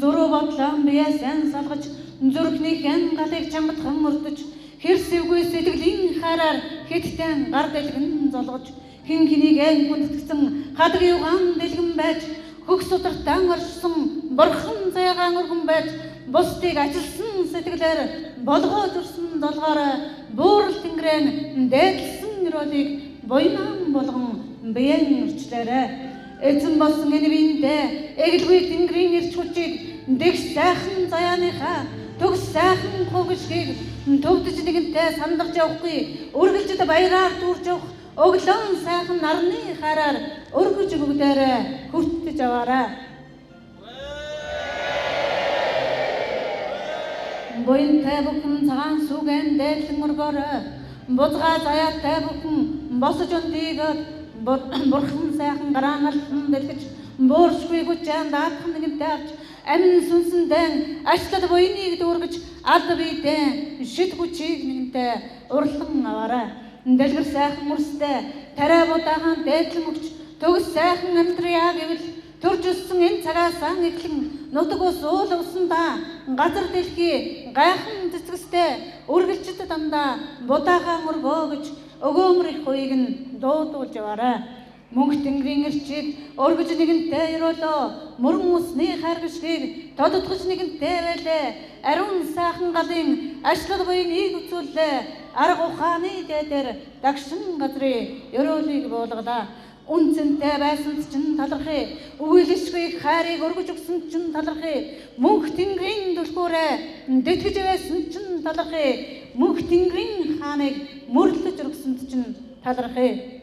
Зөрөө бодлоо бие сайн салгаж зүрхнийхэн галыг чангатхан мөрдөж хэрсэвгүй сэтгэлийн хараар хэдтэн гар дэлгэн золгож хин хинийгэн хүндэтгсэн хадаг юугаан дэлгэн байж хөгс удартан оршсон борхон зайгаан өргөн байж бусдыг ажилсан сэтгэлээр болгоо зүрсэн золгоорой. Буурал тэнгэрэн дээдлсэн өрөөлийг буйнаан болгон биеэн өрчлөөрэй. Эзэн болсон энэ биендээ эгэлгүй тэнгэрийн эрч хүчийг дэгш сайхан заяаныхаа төгс сайхан хогшгийг төвдөж нэгэнтэй сандагч явахгүй, үргэлжид баяраар дүүрж явах Өглөн сайхан нарны хараар өргөж бүгдээрээ хүртэж аваарай. Буянтай бүхэн цагаан сүгэн дээдлэн өргөөрэй. Бузгаа заяатай бүхэн босож өндийгөөд бурхан сайхан гараангалан дэлгэж бууршгүй хүчээр даатхан нэгэнтэй авч амин сүнсэндээ ачлал буйныг дүүргэж алд биедээ шид хүчийг нэгэнтэй урлан аваарай. Дэлгэр сайхан мөрстэй тариа будаагаан дээдлэн өгч төгс сайхан амьдрья гэвэл төрж өссөн энэ цагаас ан эхлэн нутаг ус уул усандаа газар дэлхий гайхан цэцгэстэй үргэлжид дандаа будаагаан өргөө гэж өгөөмөр их хуйг нь дуудуулж яваарай. Мөнх тэнгэрийн ирчид өргөж нэгэнтэй өрөөлөө мөрөн усны харгашгийг тодотгож нэгэнтэй байлээ. Ариун сайхан галын ашлал буйныг үзүүллээ. Арга ухааны дээдэр дагшин газрын өрөөлийг буулгалаа. Үнцэнтэй байсан чинь талархъя. Үйлшгүй хайрыг өргөж өгсөн чинь талархъя. Мөнх тэнгэрийн түлхүүрээ дэтгэж байсан чинь талархъя. Мөнх тэнгэрийн хааныг мөрлөж өргөсөн чинь талархъя.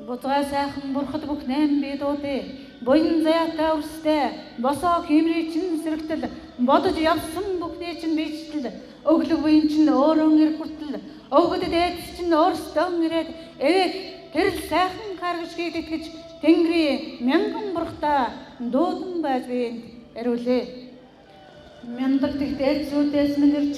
Бузгаа сайхан бурхад бүх 8 бие дуудъя. Буян заяатай өрстэй босоо химрий чин сэрэгтэл бодож явсан бүхний чин бичтэл өглөг буян чин өөрөө нэр хүртэл өгöd дээдс чин өөрсдөө ирээд эвэх тэрл сайхан харгашгийг итгэж тэнгэрийн мянган бурхтаа дуудан байж биед эруулээ. Мяндаг дэх дээдсүүдээс минь ирж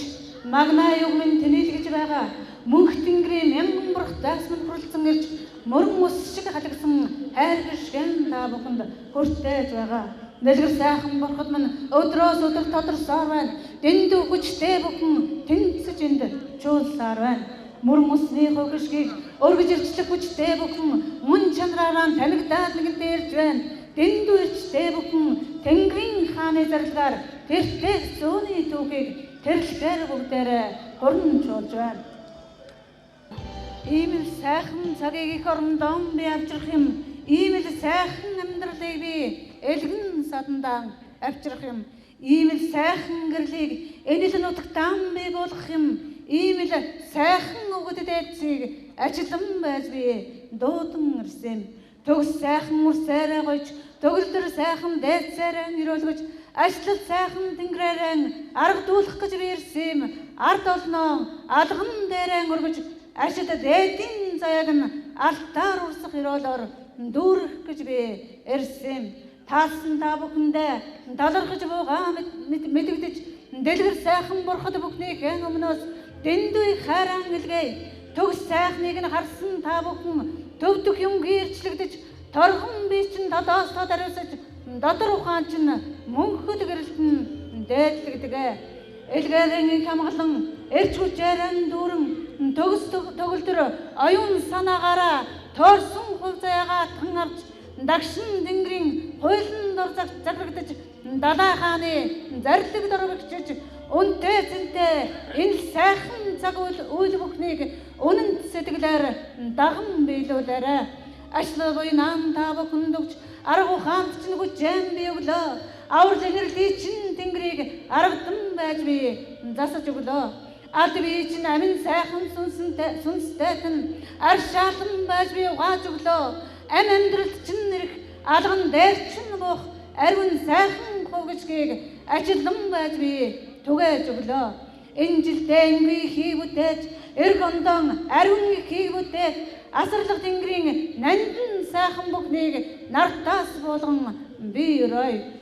магнаа юг минь тэнэлгэж байгаа. Мөнх тэнгэрийн мянган бурхтаас минь хурлцсан ирж мөрөн ус шиг халагдсан хайр гიშгэн та бүхэнд хүртээж байгаа. Дэлгэр сайхан бурхад минь өдрөөс өдөр тодорсоор байна. Дэндүү хүчтэй бүхэн тэнцэж энд чуулсаар байна. Мөрөн усны хогшгийг өргөж ирчлэх хүчтэй бүхэн мөн чанараараа танигдаад нэгэнтэй ирж байна. Дэндүү ирчтэй бүхэн тэнгэрийн хааны зарлагаар тэртээ зүүнний түүхийг тэрлэхээр бүгдээрээ хорн чуулж байна. Ийм л сайхан цагийг их орондоо би авчрах юм. Ийм л сайхан амьдралыг би элгэн садандаа авчрах юм. Ийм л сайхан гэрлийг энэ л нутагтаа би болгох юм. Ийм л сайхан өгöd дээдсийг ажилан байж би дуудан ирсэн. Төгс сайхан мөрсээрээ гойж төгөлдөр сайхан дээдсээрээ нэрөлгөж ачлал сайхан тэнгэрээр аргадуулах гэж би ирсэн. Ард олноо алган дээрээ өргөж ашид дээдийн заяаг нь алтаар урсах өрөөлөөр дүүрэх гэж би ирсэн. Таасан та бүхэндээ талархаж байгаа мэдэгдэж дэлгэр сайхан бурхад бүхнийхээ өмнөөс дэндүү их хайран илгээе. Төгс сайхныг нь харсан та бүхэн төвдөх юм гэрчлэгдэж торхон би чинь тодоос тодоросож дотор ухаан чинь мөнхөд гэрэлтэн дээдлэгдэгэ. Элгээрэн их хамгалан эрч хүчээрэн дүүрэн төгс төгөлдөр оюун санаагаараа тоорсон хувь заяагаа тан авч дагшин тэнгэрийн хуйлан дор заграгдаж далай хааны зарлиг дорвогчиж үнтэй зэнтэй энэ сайхан цаг үйл бүхнийг үнэн сэтгэлээр даган биелүүлээрэй. Ашлал буйнаан та бүхэнд өгч арга ухаанд чинь хүчээр би өглөө. Аврал инэрлийн чин тэнгэрийг аргадан байж би засаж өглөө. Алд би чинь амин сайхан сүнстэй аршаалан байж би угааж өглөө. Ам амьдралд чинь нэрх алган дээр чинь буух ариун сайхан хогжгийг ажилан байж би түгээж өглөө. Энэ жилдээ ингийн хий бүтээж эрг ондон ариун хий бүтээж асарлах тэнгэрийн нандин сайхан бүхнийг нартаас болгон би өрөөе.